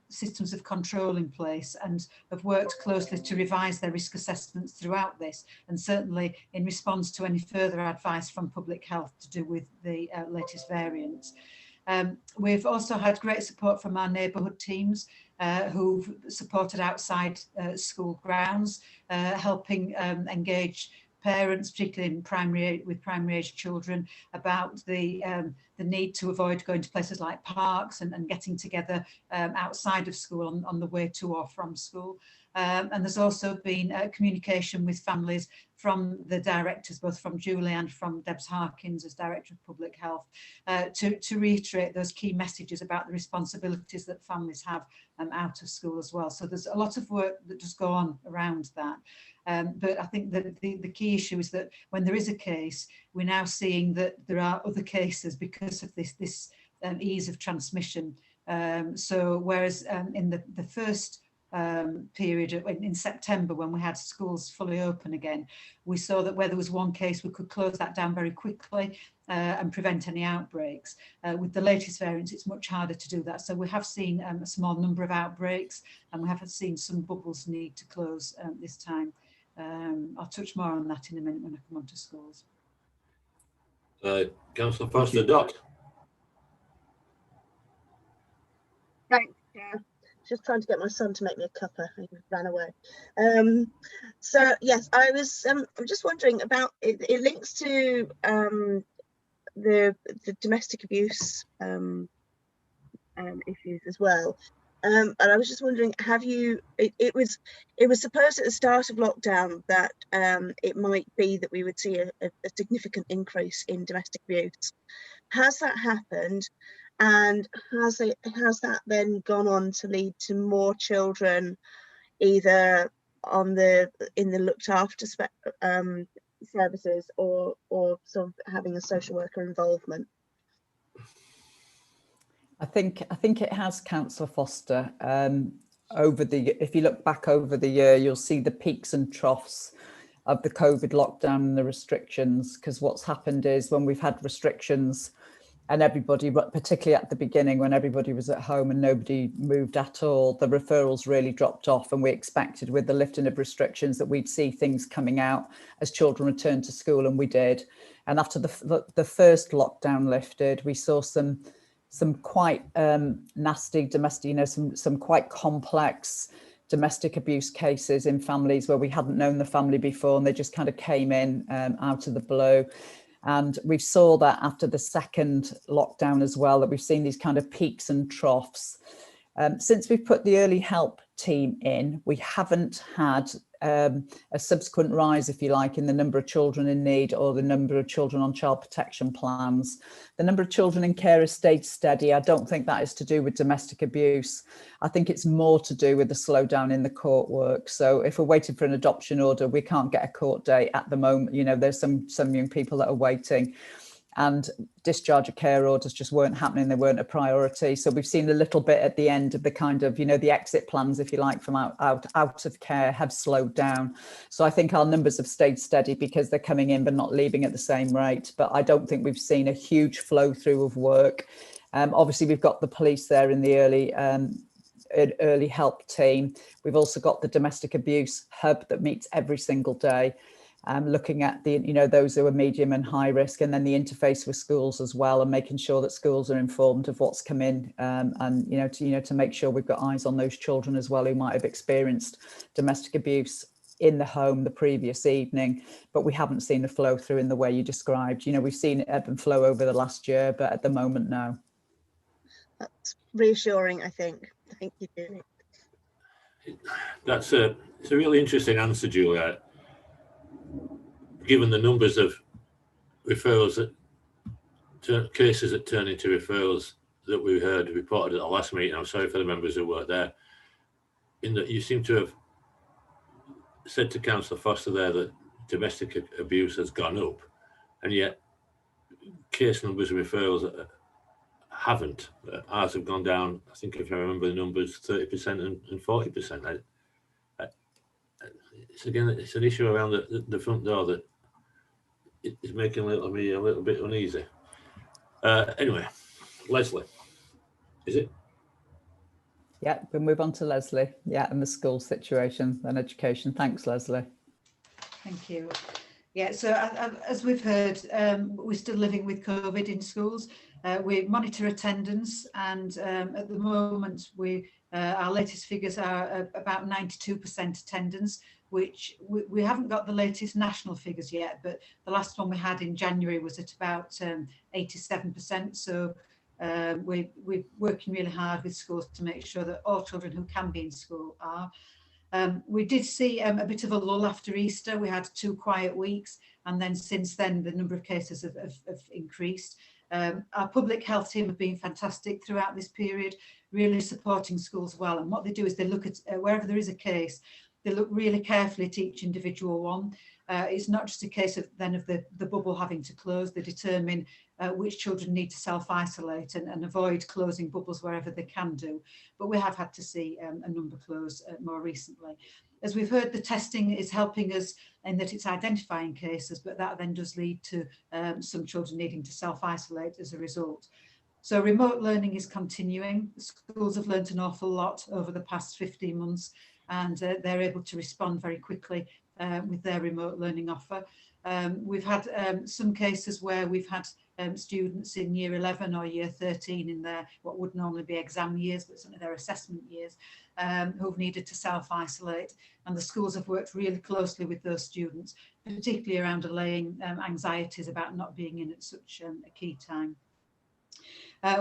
systems of control in place and have worked closely to revise their risk assessments throughout this, and certainly in response to any further advice from public health to do with the latest variants. We've also had great support from our neighbourhood teams who've supported outside school grounds, helping engage parents, particularly in primary age children, about the need to avoid going to places like parks and getting together outside of school on the way to or from school. And there's also been communication with families from the directors, both from Julie and from Debs Harkins as Director of Public Health, to reiterate those key messages about the responsibilities that families have out of school as well. So there's a lot of work that does go on around that. But I think that the key issue is that when there is a case, we're now seeing that there are other cases because of this ease of transmission. So whereas in the first period in September, when we had schools fully open again, we saw that where there was one case, we could close that down very quickly and prevent any outbreaks. With the latest variants, it's much harder to do that. So we have seen a small number of outbreaks, and we have seen some bubbles need to close this time. I'll touch more on that in a minute when I come on to schools. Councillor Foster Dot. Thanks, Chair. Just trying to get my son to make me a cuppa. He ran away. So yes, I was. I'm just wondering about. It links to the domestic abuse issues as well. And I was just wondering, have you, it was supposed at the start of lockdown that it might be that we would see a significant increase in domestic abuse. Has that happened? And has that then gone on to lead to more children either in the looked after services or sort of having a social worker involvement? I think it has, Councillor Foster. If you look back over the year, you'll see the peaks and troughs of the COVID lockdown and the restrictions, because what's happened is when we've had restrictions and everybody, particularly at the beginning when everybody was at home and nobody moved at all, the referrals really dropped off, and we expected with the lifting of restrictions that we'd see things coming out as children returned to school, and we did. And after the first lockdown lifted, we saw some quite nasty domestic, some quite complex domestic abuse cases in families where we hadn't known the family before, and they just kind of came in out of the blue. And we saw that after the second lockdown as well, that we've seen these kind of peaks and troughs. Since we've put the early help team in, we haven't had a subsequent rise, if you like, in the number of children in need or the number of children on child protection plans. The number of children in care has stayed steady. I don't think that is to do with domestic abuse. I think it's more to do with the slowdown in the court work. So if we're waiting for an adoption order, we can't get a court date at the moment. You know, there's some young people that are waiting, and discharge of care orders just weren't happening. They weren't a priority. So we've seen a little bit at the end of the kind of, the exit plans, if you like, from out of care have slowed down. So I think our numbers have stayed steady because they're coming in but not leaving at the same rate. But I don't think we've seen a huge flow through of work. Obviously, we've got the police there in the early help team. We've also got the domestic abuse hub that meets every single day. Looking at the, those who are medium and high risk, and then the interface with schools as well, and making sure that schools are informed of what's come in, and to make sure we've got eyes on those children as well who might have experienced domestic abuse in the home the previous evening, but we haven't seen the flow through in the way you described. We've seen it ebb and flow over the last year, but at the moment, no. That's reassuring, I think. Thank you, Julie. It's a really interesting answer, Julia. Given the numbers of referrals cases that turn into referrals that we heard reported at the last meeting, I'm sorry for the members who weren't there, in that you seem to have said to Councillor Foster there that domestic abuse has gone up, and yet case numbers and referrals haven't. Ours have gone down, I think, if I remember the numbers, 30% and 40%. It's an issue around the front door that is making me a little bit uneasy. Anyway, Leslie, is it? Yeah, we'll move on to Leslie. Yeah, and the school situation and education. Thanks, Leslie. Thank you. Yeah, so as we've heard, we're still living with COVID in schools. We monitor attendance, and at the moment, our latest figures are about 92% attendance, which we haven't got the latest national figures yet, but the last one we had in January was at about 87%. So we're working really hard with schools to make sure that all children who can be in school are. We did see a bit of a lull after Easter. We had 2 quiet weeks, and then since then the number of cases have increased. Our public health team have been fantastic throughout this period, really supporting schools well. And what they do is they look at wherever there is a case, they look really carefully at each individual one. It's not just a case of the bubble having to close. They determine which children need to self-isolate and avoid closing bubbles wherever they can do. But we have had to see a number close more recently. As we've heard, the testing is helping us in that it's identifying cases, but that then does lead to some children needing to self-isolate as a result. So remote learning is continuing. Schools have learnt an awful lot over the past 15 months, and they're able to respond very quickly with their remote learning offer. We've had some cases where we've had students in year 11 or year 13 in their what would normally be exam years, but some of their assessment years, who've needed to self-isolate, and the schools have worked really closely with those students, particularly around allaying anxieties about not being in at such a key time.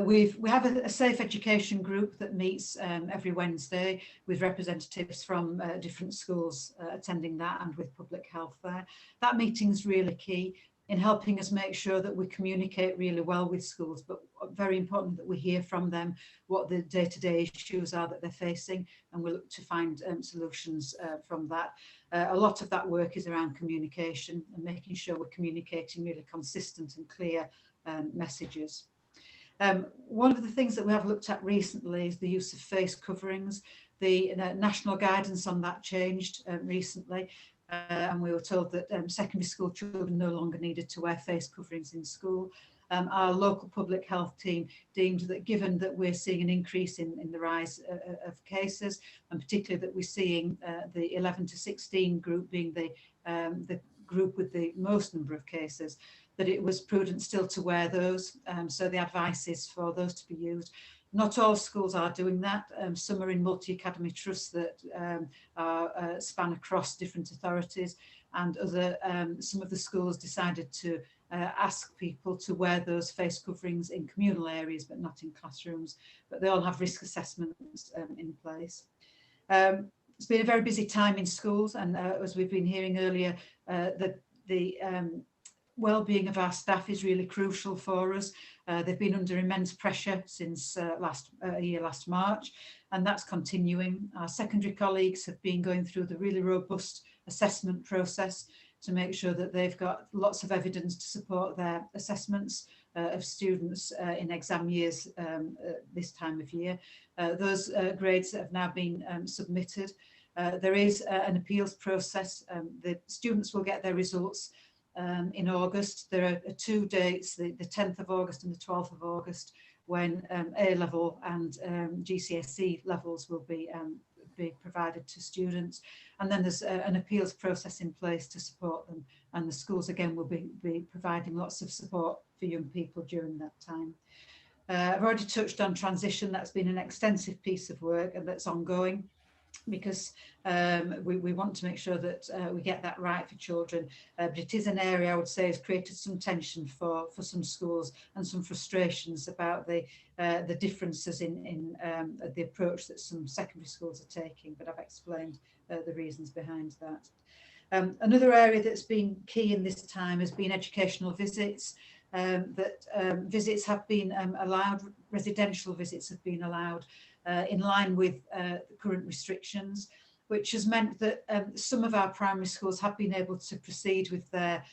We have a safe education group that meets every Wednesday with representatives from different schools attending that, and with public health there. That meeting's really key in helping us make sure that we communicate really well with schools, but very important that we hear from them what the day-to-day issues are that they're facing, and we look to find solutions from that. A lot of that work is around communication and making sure we're communicating really consistent and clear messages. One of the things that we have looked at recently is the use of face coverings. The national guidance on that changed recently, and we were told that secondary school children no longer needed to wear face coverings in school. Our local public health team deemed that, given that we're seeing an increase in the rise of cases, and particularly that we're seeing the 11 to 16 group being the group with the most number of cases, that it was prudent still to wear those. So the advice is for those to be used. Not all schools are doing that. Some are in multi-academy trusts that span across different authorities, and some of the schools decided to ask people to wear those face coverings in communal areas but not in classrooms, but they all have risk assessments in place. It's been a very busy time in schools, and as we've been hearing earlier, the well-being of our staff is really crucial for us. They've been under immense pressure since last March, and that's continuing. Our secondary colleagues have been going through the really robust assessment process to make sure that they've got lots of evidence to support their assessments of students in exam years this time of year. Those grades have now been submitted. There is an appeals process. The students will get their results in August. There are two dates, the 10th of August and the 12th of August, when A-level and GCSE levels will be provided to students. And then there's an appeals process in place to support them, and the schools again will be providing lots of support for young people during that time. I've already touched on transition. That's been an extensive piece of work, and that's ongoing, because we want to make sure that we get that right for children. But it is an area I would say has created some tension for some schools, and some frustrations about the differences in the approach that some secondary schools are taking, but I've explained the reasons behind that. Another area that's been key in this time has been educational visits. Visits have been allowed, residential visits have been allowed in line with the current restrictions, which has meant that some of our primary schools have been able to proceed with their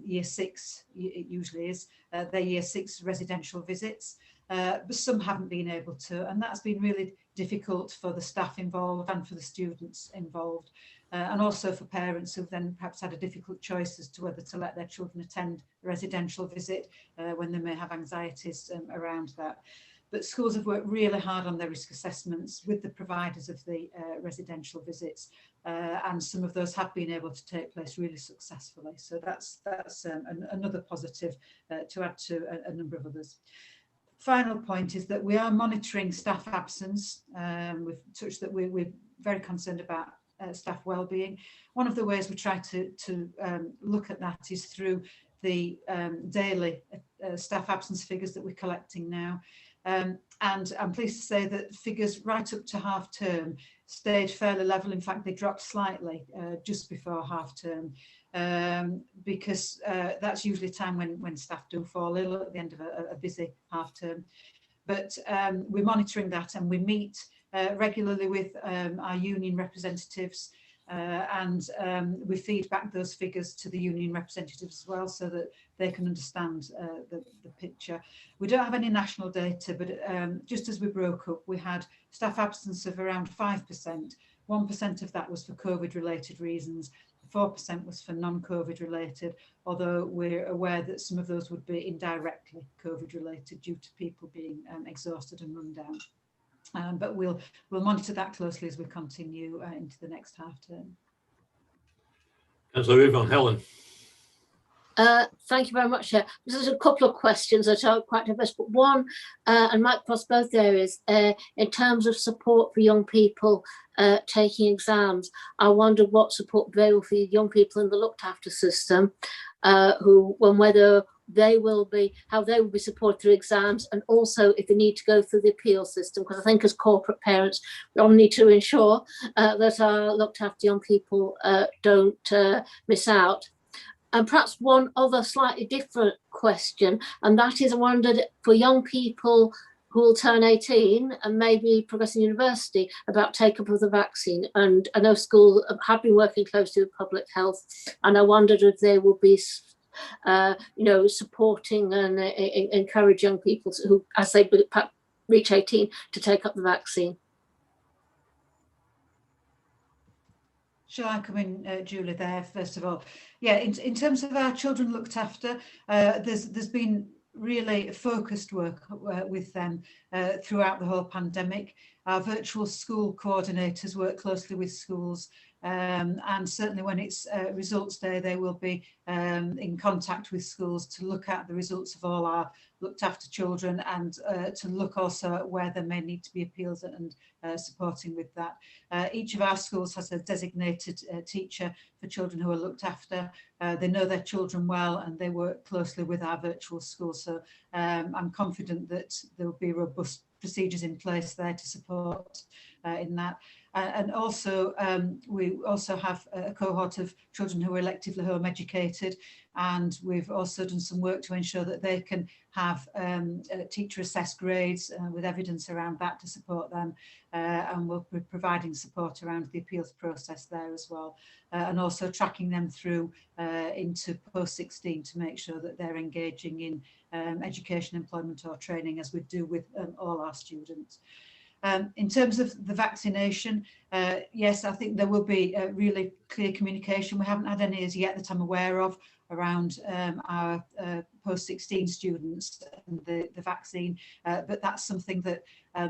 year 6, it usually is, their year 6 residential visits, but some haven't been able to, and that's been really difficult for the staff involved and for the students involved, and also for parents who've then perhaps had a difficult choice as to whether to let their children attend a residential visit when they may have anxieties around that. But schools have worked really hard on their risk assessments with the providers of the residential visits, and some of those have been able to take place really successfully. So that's another positive to add to a number of others. Final point is that we are monitoring staff absence. We've touched that we're very concerned about staff well-being. One of the ways we try to look at that is through the daily staff absence figures that we're collecting now. And I'm pleased to say that figures right up to half term stayed fairly level. In fact, they dropped slightly just before half term, because that's usually a time when staff do fall ill at the end of a busy half term. But we're monitoring that, and we meet regularly with our union representatives, and we feed back those figures to the union representatives as well, so that they can understand the picture. We don't have any national data, but just as we broke up, we had staff absence of around 5%. 1% of that was for COVID related reasons, 4% was for non-COVID related, although we're aware that some of those would be indirectly COVID related due to people being exhausted and run down. But we'll monitor that closely as we continue into the next half term. Councillor Yvonne, Helen. Thank you very much, Chair. There's a couple of questions that are quite diverse, but one, and might cross both areas, in terms of support for young people taking exams. I wondered what support available for young people in the looked after system, who, when whether how they will be supported through exams, and also if they need to go through the appeal system, because I think as corporate parents we all need to ensure that our looked after young people don't miss out. And perhaps one other slightly different question, and that is, I wondered, for young people who will turn 18 and maybe progress in university, about take-up of the vaccine. And I know schools have been working closely with public health, and I wondered if they will be supporting and encourage young people who, as they reach 18, to take up the vaccine. Shall I come in, Julie, there, first of all? Yeah, in terms of our children looked after, there's been really focused work with them throughout the whole pandemic. Our virtual school coordinators work closely with schools, and certainly when it's results day, they will be in contact with schools to look at the results of all our looked after children, and to look also at where there may need to be appeals and supporting with that. Each of our schools has a designated teacher for children who are looked after. They know their children well, and they work closely with our virtual school. So I'm confident that there will be robust procedures in place there to support in that. And also, we also have a cohort of children who are electively home educated, and we've also done some work to ensure that they can have teacher assessed grades with evidence around that to support them, and we'll be providing support around the appeals process there as well, and also tracking them through into post-16 to make sure that they're engaging in education, employment or training, as we do with all our students. In terms of the vaccination, yes, I think there will be a really clear communication. We haven't had any as yet that I'm aware of around our post-16 students and the vaccine, but that's something that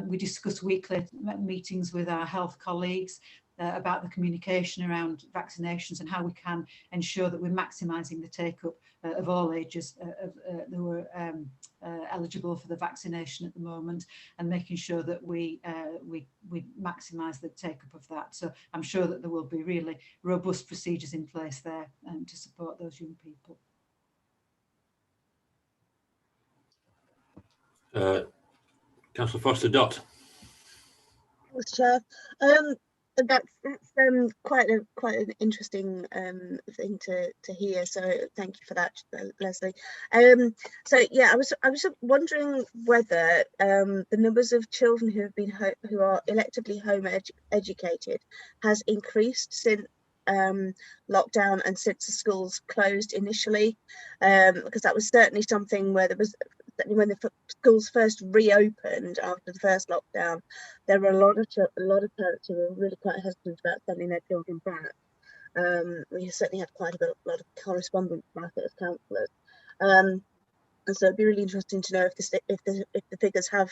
we discuss weekly meetings with our health colleagues about the communication around vaccinations and how we can ensure that we're maximising the take-up of all ages who are eligible for the vaccination at the moment, and making sure that we maximise the take-up of that. So I'm sure that there will be really robust procedures in place there to support those young people. Councillor Foster-Dott. Thanks, Chair. That's quite an interesting thing to hear. So thank you for that, Leslie. So yeah, I was wondering whether the numbers of children who are electively home educated has increased since lockdown and since the schools closed initially, because that was certainly something where there was, when the schools first reopened after the first lockdown, there were a lot of parents who were really quite hesitant about sending their children back. We certainly had quite a lot of correspondence back as counsellors, and so it'd be really interesting to know if the figures have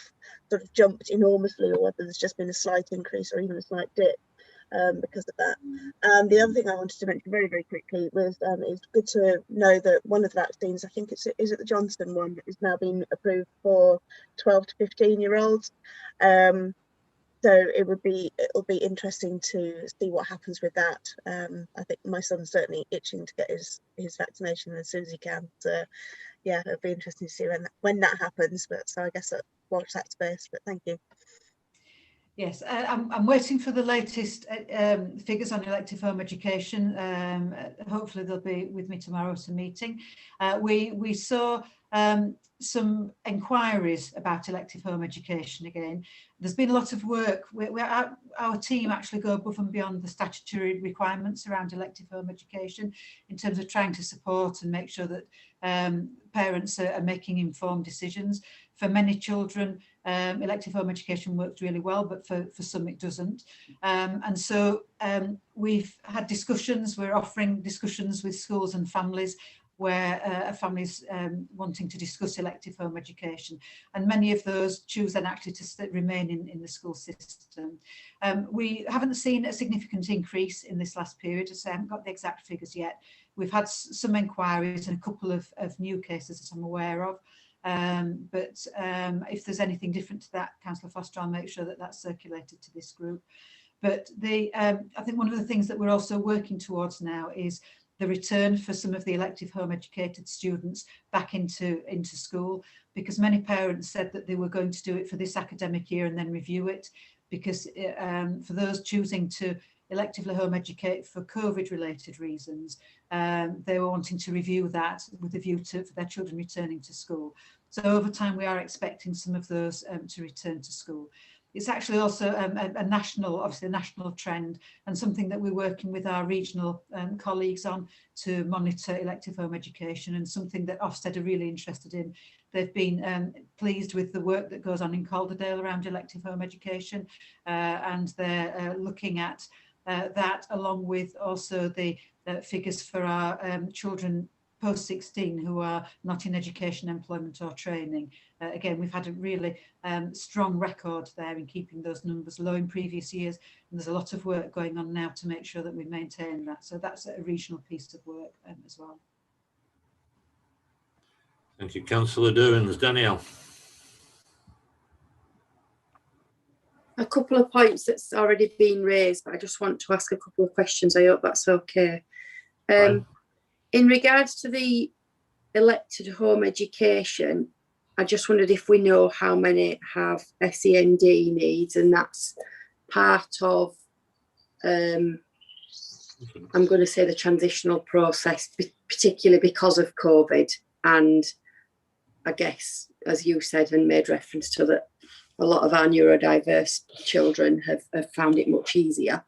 sort of jumped enormously, or whether there's just been a slight increase or even a slight dip because of that. The other thing I wanted to mention very, very quickly was it's good to know that one of the vaccines, I think is it the Johnson one, is now being approved for 12 to 15-year-olds. So it'll be interesting to see what happens with that. I think my son's certainly itching to get his vaccination as soon as he can. So yeah, it'll be interesting to see when that happens. But so I guess I'll watch that space. But thank you. Yes, I'm waiting for the latest figures on elective home education. Hopefully they'll be with me tomorrow at a meeting. We saw some inquiries about elective home education again. There's been a lot of work. Our team actually go above and beyond the statutory requirements around elective home education in terms of trying to support and make sure that parents are making informed decisions. For many children, elective home education works really well, but for some it doesn't. And so we've had discussions, we're offering discussions with schools and families where a family's wanting to discuss elective home education. And many of those choose then actually to remain in the school system. We haven't seen a significant increase in this last period, as I haven't got the exact figures yet. We've had some inquiries and a couple of new cases that I'm aware of. But if there's anything different to that, Councillor Foster, I'll make sure that that's circulated to this group. But I think one of the things that we're also working towards now is the return for some of the elective home educated students back into school, because many parents said that they were going to do it for this academic year and then review it, because for those choosing to electively home educate for COVID related reasons, they were wanting to review that with a view to for their children returning to school. So over time we are expecting some of those to return to school. It's actually also a national trend, and something that we're working with our regional colleagues on to monitor elective home education, and something that Ofsted are really interested in. They've been pleased with the work that goes on in Calderdale around elective home education, and they're looking at that, along with also the figures for our children post 16 who are not in education, employment or training. Again, we've had a really strong record there in keeping those numbers low in previous years, and there's a lot of work going on now to make sure that we maintain that. So that's a regional piece of work as well. Thank you, Councillor Derwins. Danielle. A couple of points that's already been raised, but I just want to ask a couple of questions. I hope that's okay. In regards to the elected home education, I just wondered if we know how many have SEND needs, and that's part of, I'm going to say, the transitional process, particularly because of COVID. And I guess, as you said and made reference to, that a lot of our neurodiverse children have found it much easier,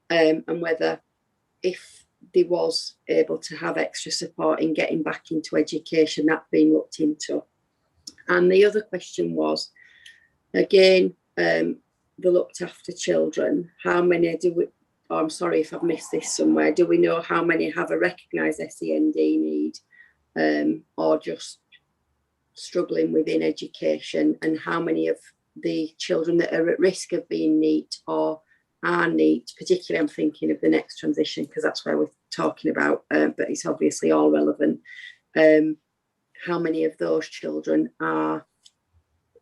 and whether, if they was able to have extra support in getting back into education, that being looked into. And the other question was, again, the looked after children, how many do we, oh, I'm sorry if I've missed this somewhere, do we know how many have a recognised SEND need, or just struggling within education, and how many of the children that are at risk of being NEET or are NEET, particularly I'm thinking of the next transition because that's where we're talking about, but it's obviously all relevant. How many of those children are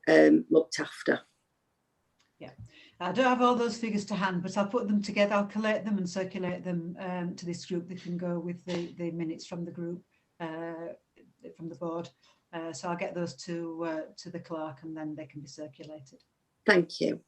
looked after? Yeah, I don't have all those figures to hand, but I'll put them together. I'll collate them and circulate them to this group. They can go with the minutes from the group, from the board. So I'll get those to the clerk, and then they can be circulated. Thank you.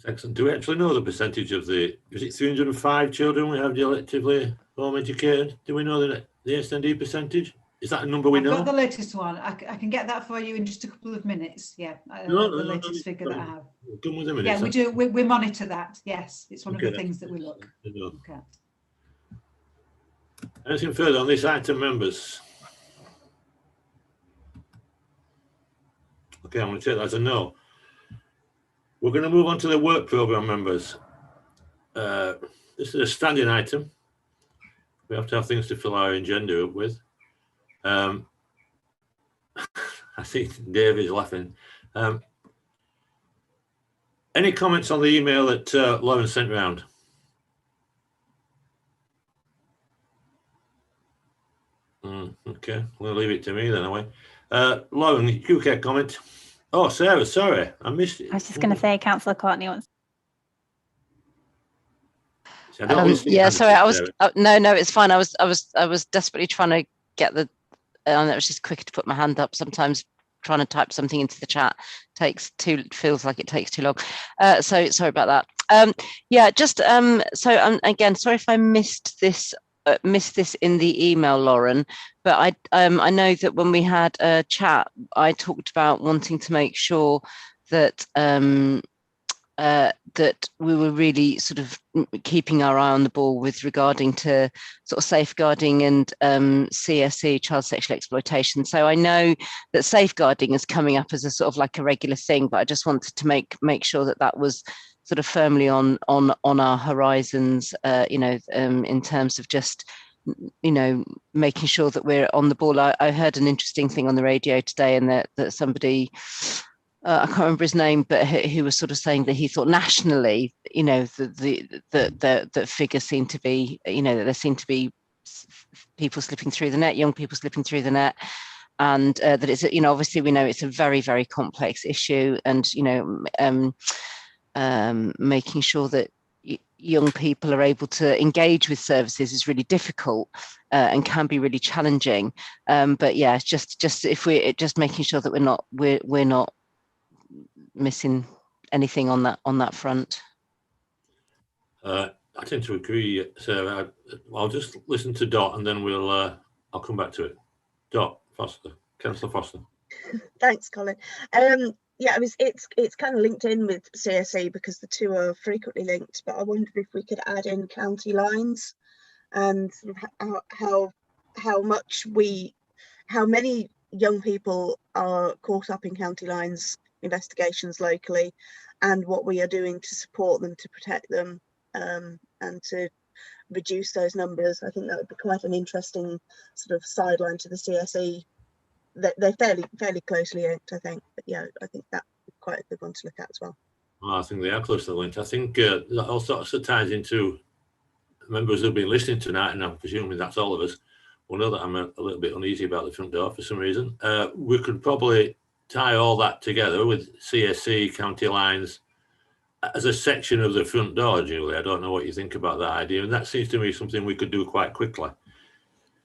Excellent. Do we actually know the percentage of the, is it 305 children we have electively home educated? Do we know the SND percentage? Is that a number we know? I've got the latest one. I can get that for you in just a couple of minutes. Yeah, the latest figure that I have. Come with a minute. Yeah, we do. We monitor that. Yes, it's one of the things that we look at. Anything further on this item, members? Okay, I'm going to take that as a no. We're going to move on to the work programme, members. This is a standing item. We have to have things to fill our agenda up with. I think Dave is laughing. Any comments on the email that Lauren sent round? Okay, I'm going to leave it to me then, anyway. Lauren, you can comment. Oh, Sarah, sorry, I missed it. I was just going to say, Councillor Courtney wants. Yeah, sorry, I was no, it's fine. I was desperately trying to get the, and it was just quicker to put my hand up. Sometimes trying to type something into the chat feels like it takes too long. So sorry about that. Yeah, just so again, sorry if I missed this in the email, Lauren, but I know that when we had a chat, I talked about wanting to make sure that that we were really sort of keeping our eye on the ball with regarding to sort of safeguarding and CSE, child sexual exploitation. So I know that safeguarding is coming up as a sort of like a regular thing, but I just wanted to make sure that that was sort of firmly on our horizons, in terms of just, making sure that we're on the ball. I heard an interesting thing on the radio today, and that somebody, I can't remember his name, but who was sort of saying that he thought nationally, the figures seem to be, that there seem to be people slipping through the net, young people slipping through the net. And that it's, obviously we know it's a very, very complex issue, and, making sure that, young people are able to engage with services is really difficult and can be really challenging. But yeah, just if we're just making sure that we're not missing anything on that front. I tend to agree, Sarah. I'll just listen to Dot and then I'll come back to it. Dot Foster, Councillor Foster. Thanks, Colin. Yeah, it's kind of linked in with CSE because the two are frequently linked, but I wondered if we could add in county lines and sort of how many young people are caught up in county lines investigations locally, and what we are doing to support them, to protect them, and to reduce those numbers. I think that would be quite an interesting sort of sideline to the CSE. They're fairly closely linked, I think. But yeah, I think that's quite a good one to look at as well. Well, I think they are closely linked. I think that also ties into members who've been listening tonight, and I'm presuming that's all of us, will know that I'm a little bit uneasy about the front door for some reason. We could probably tie all that together with CSC, county lines, as a section of the front door, Julie. I don't know what you think about that idea, and that seems to me something we could do quite quickly.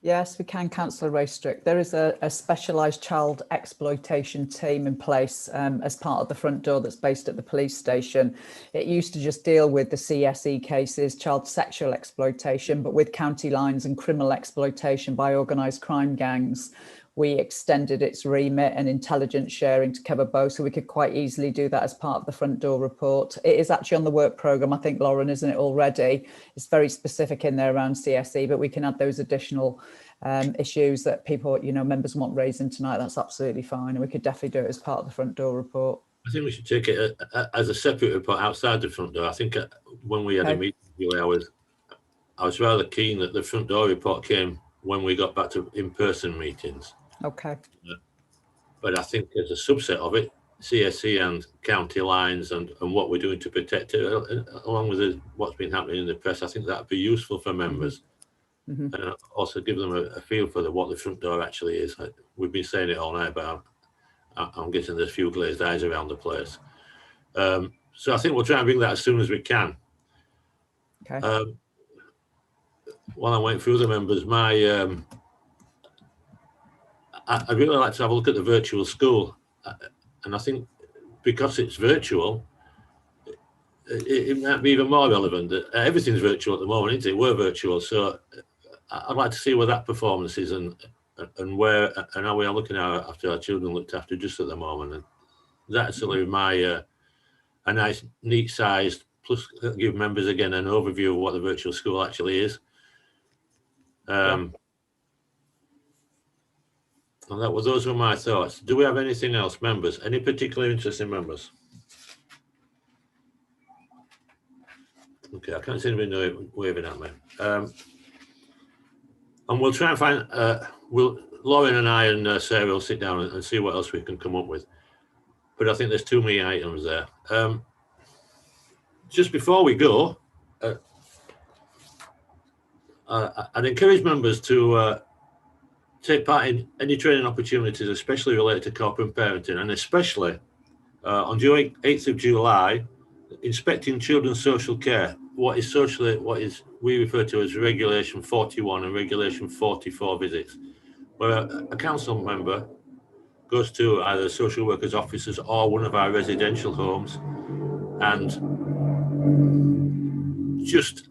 Yes, we can, Councillor Raystrick. There is a specialised child exploitation team in place as part of the front door that's based at the police station. It used to just deal with the CSE cases, child sexual exploitation, but with county lines and criminal exploitation by organised crime gangs, we extended its remit and intelligence sharing to cover both, so we could quite easily do that as part of the front door report. It is actually on the work programme, I think, Lauren, isn't it, already? It's very specific in there around CSE, but we can add those additional issues that people, members want raising tonight. That's absolutely fine, and we could definitely do it as part of the front door report. I think we should take it as a separate report outside the front door. I think when we had a meeting, Julie, I was rather keen that the front door report came when we got back to in-person meetings. Okay. But I think as a subset of it, CSE and county lines and what we're doing to protect it, along with what's been happening in the press, I think that would be useful for members. Mm-hmm. And also give them a feel for what the front door actually is. We've been saying it all night, but I'm getting there's a few glazed eyes around the place. So I think we'll try and bring that as soon as we can. Okay. While I'm waiting through the members, I'd really like to have a look at the virtual school. And I think because it's virtual, it might be even more relevant. Everything's virtual at the moment, isn't it? We're virtual. So I'd like to see where that performance is and how we are looking after our children looked after just at the moment. And that's sort of a nice, neat sized, plus give members again an overview of what the virtual school actually is. And those were my thoughts. Do we have anything else, members? Any particular interest in members? Okay, I can't see anybody waving at me. And we'll try and find, Lauren and I and Sarah will sit down and see what else we can come up with. But I think there's too many items there. Just before we go, I'd encourage members to take part in any training opportunities, especially related to corporate parenting, and especially on 8th of July, inspecting children's social care. What is we refer to as Regulation 41 and Regulation 44 visits, where a council member goes to either social workers' offices or one of our residential homes and just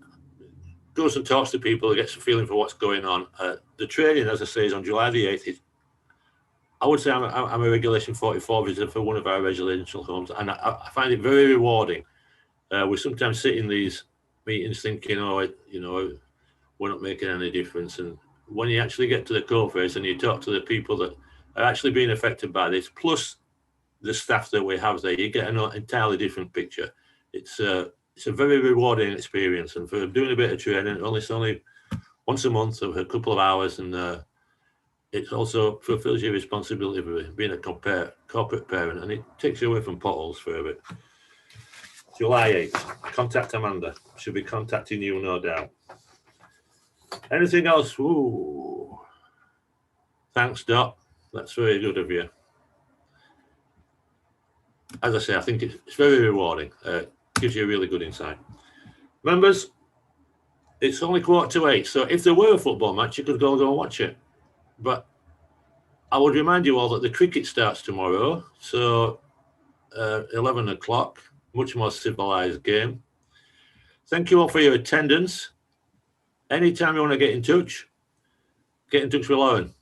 goes and talks to people, gets a feeling for what's going on. The training, as I say, is on July the 8th. I would say I'm a Regulation 44 visitor for one of our residential homes, and I find it very rewarding. We sometimes sit in these meetings thinking, we're not making any difference. And when you actually get to the coalface and you talk to the people that are actually being affected by this, plus the staff that we have there, you get an entirely different picture. It's a very rewarding experience, and for doing a bit of training, it's only once a month of a couple of hours, and it also fulfills your responsibility of being a corporate parent, and it takes you away from potholes for a bit. July 8th, contact Amanda. She'll be contacting you, no doubt. Anything else? Ooh. Thanks, Dot. That's very good of you. As I say, I think it's very rewarding. Gives you a really good insight. Members, it's only 7:45, so if there were a football match, you could go and watch it. But I would remind you all that the cricket starts tomorrow, so 11 o'clock, much more civilised game. Thank you all for your attendance. Anytime you want to get in touch with Lauren.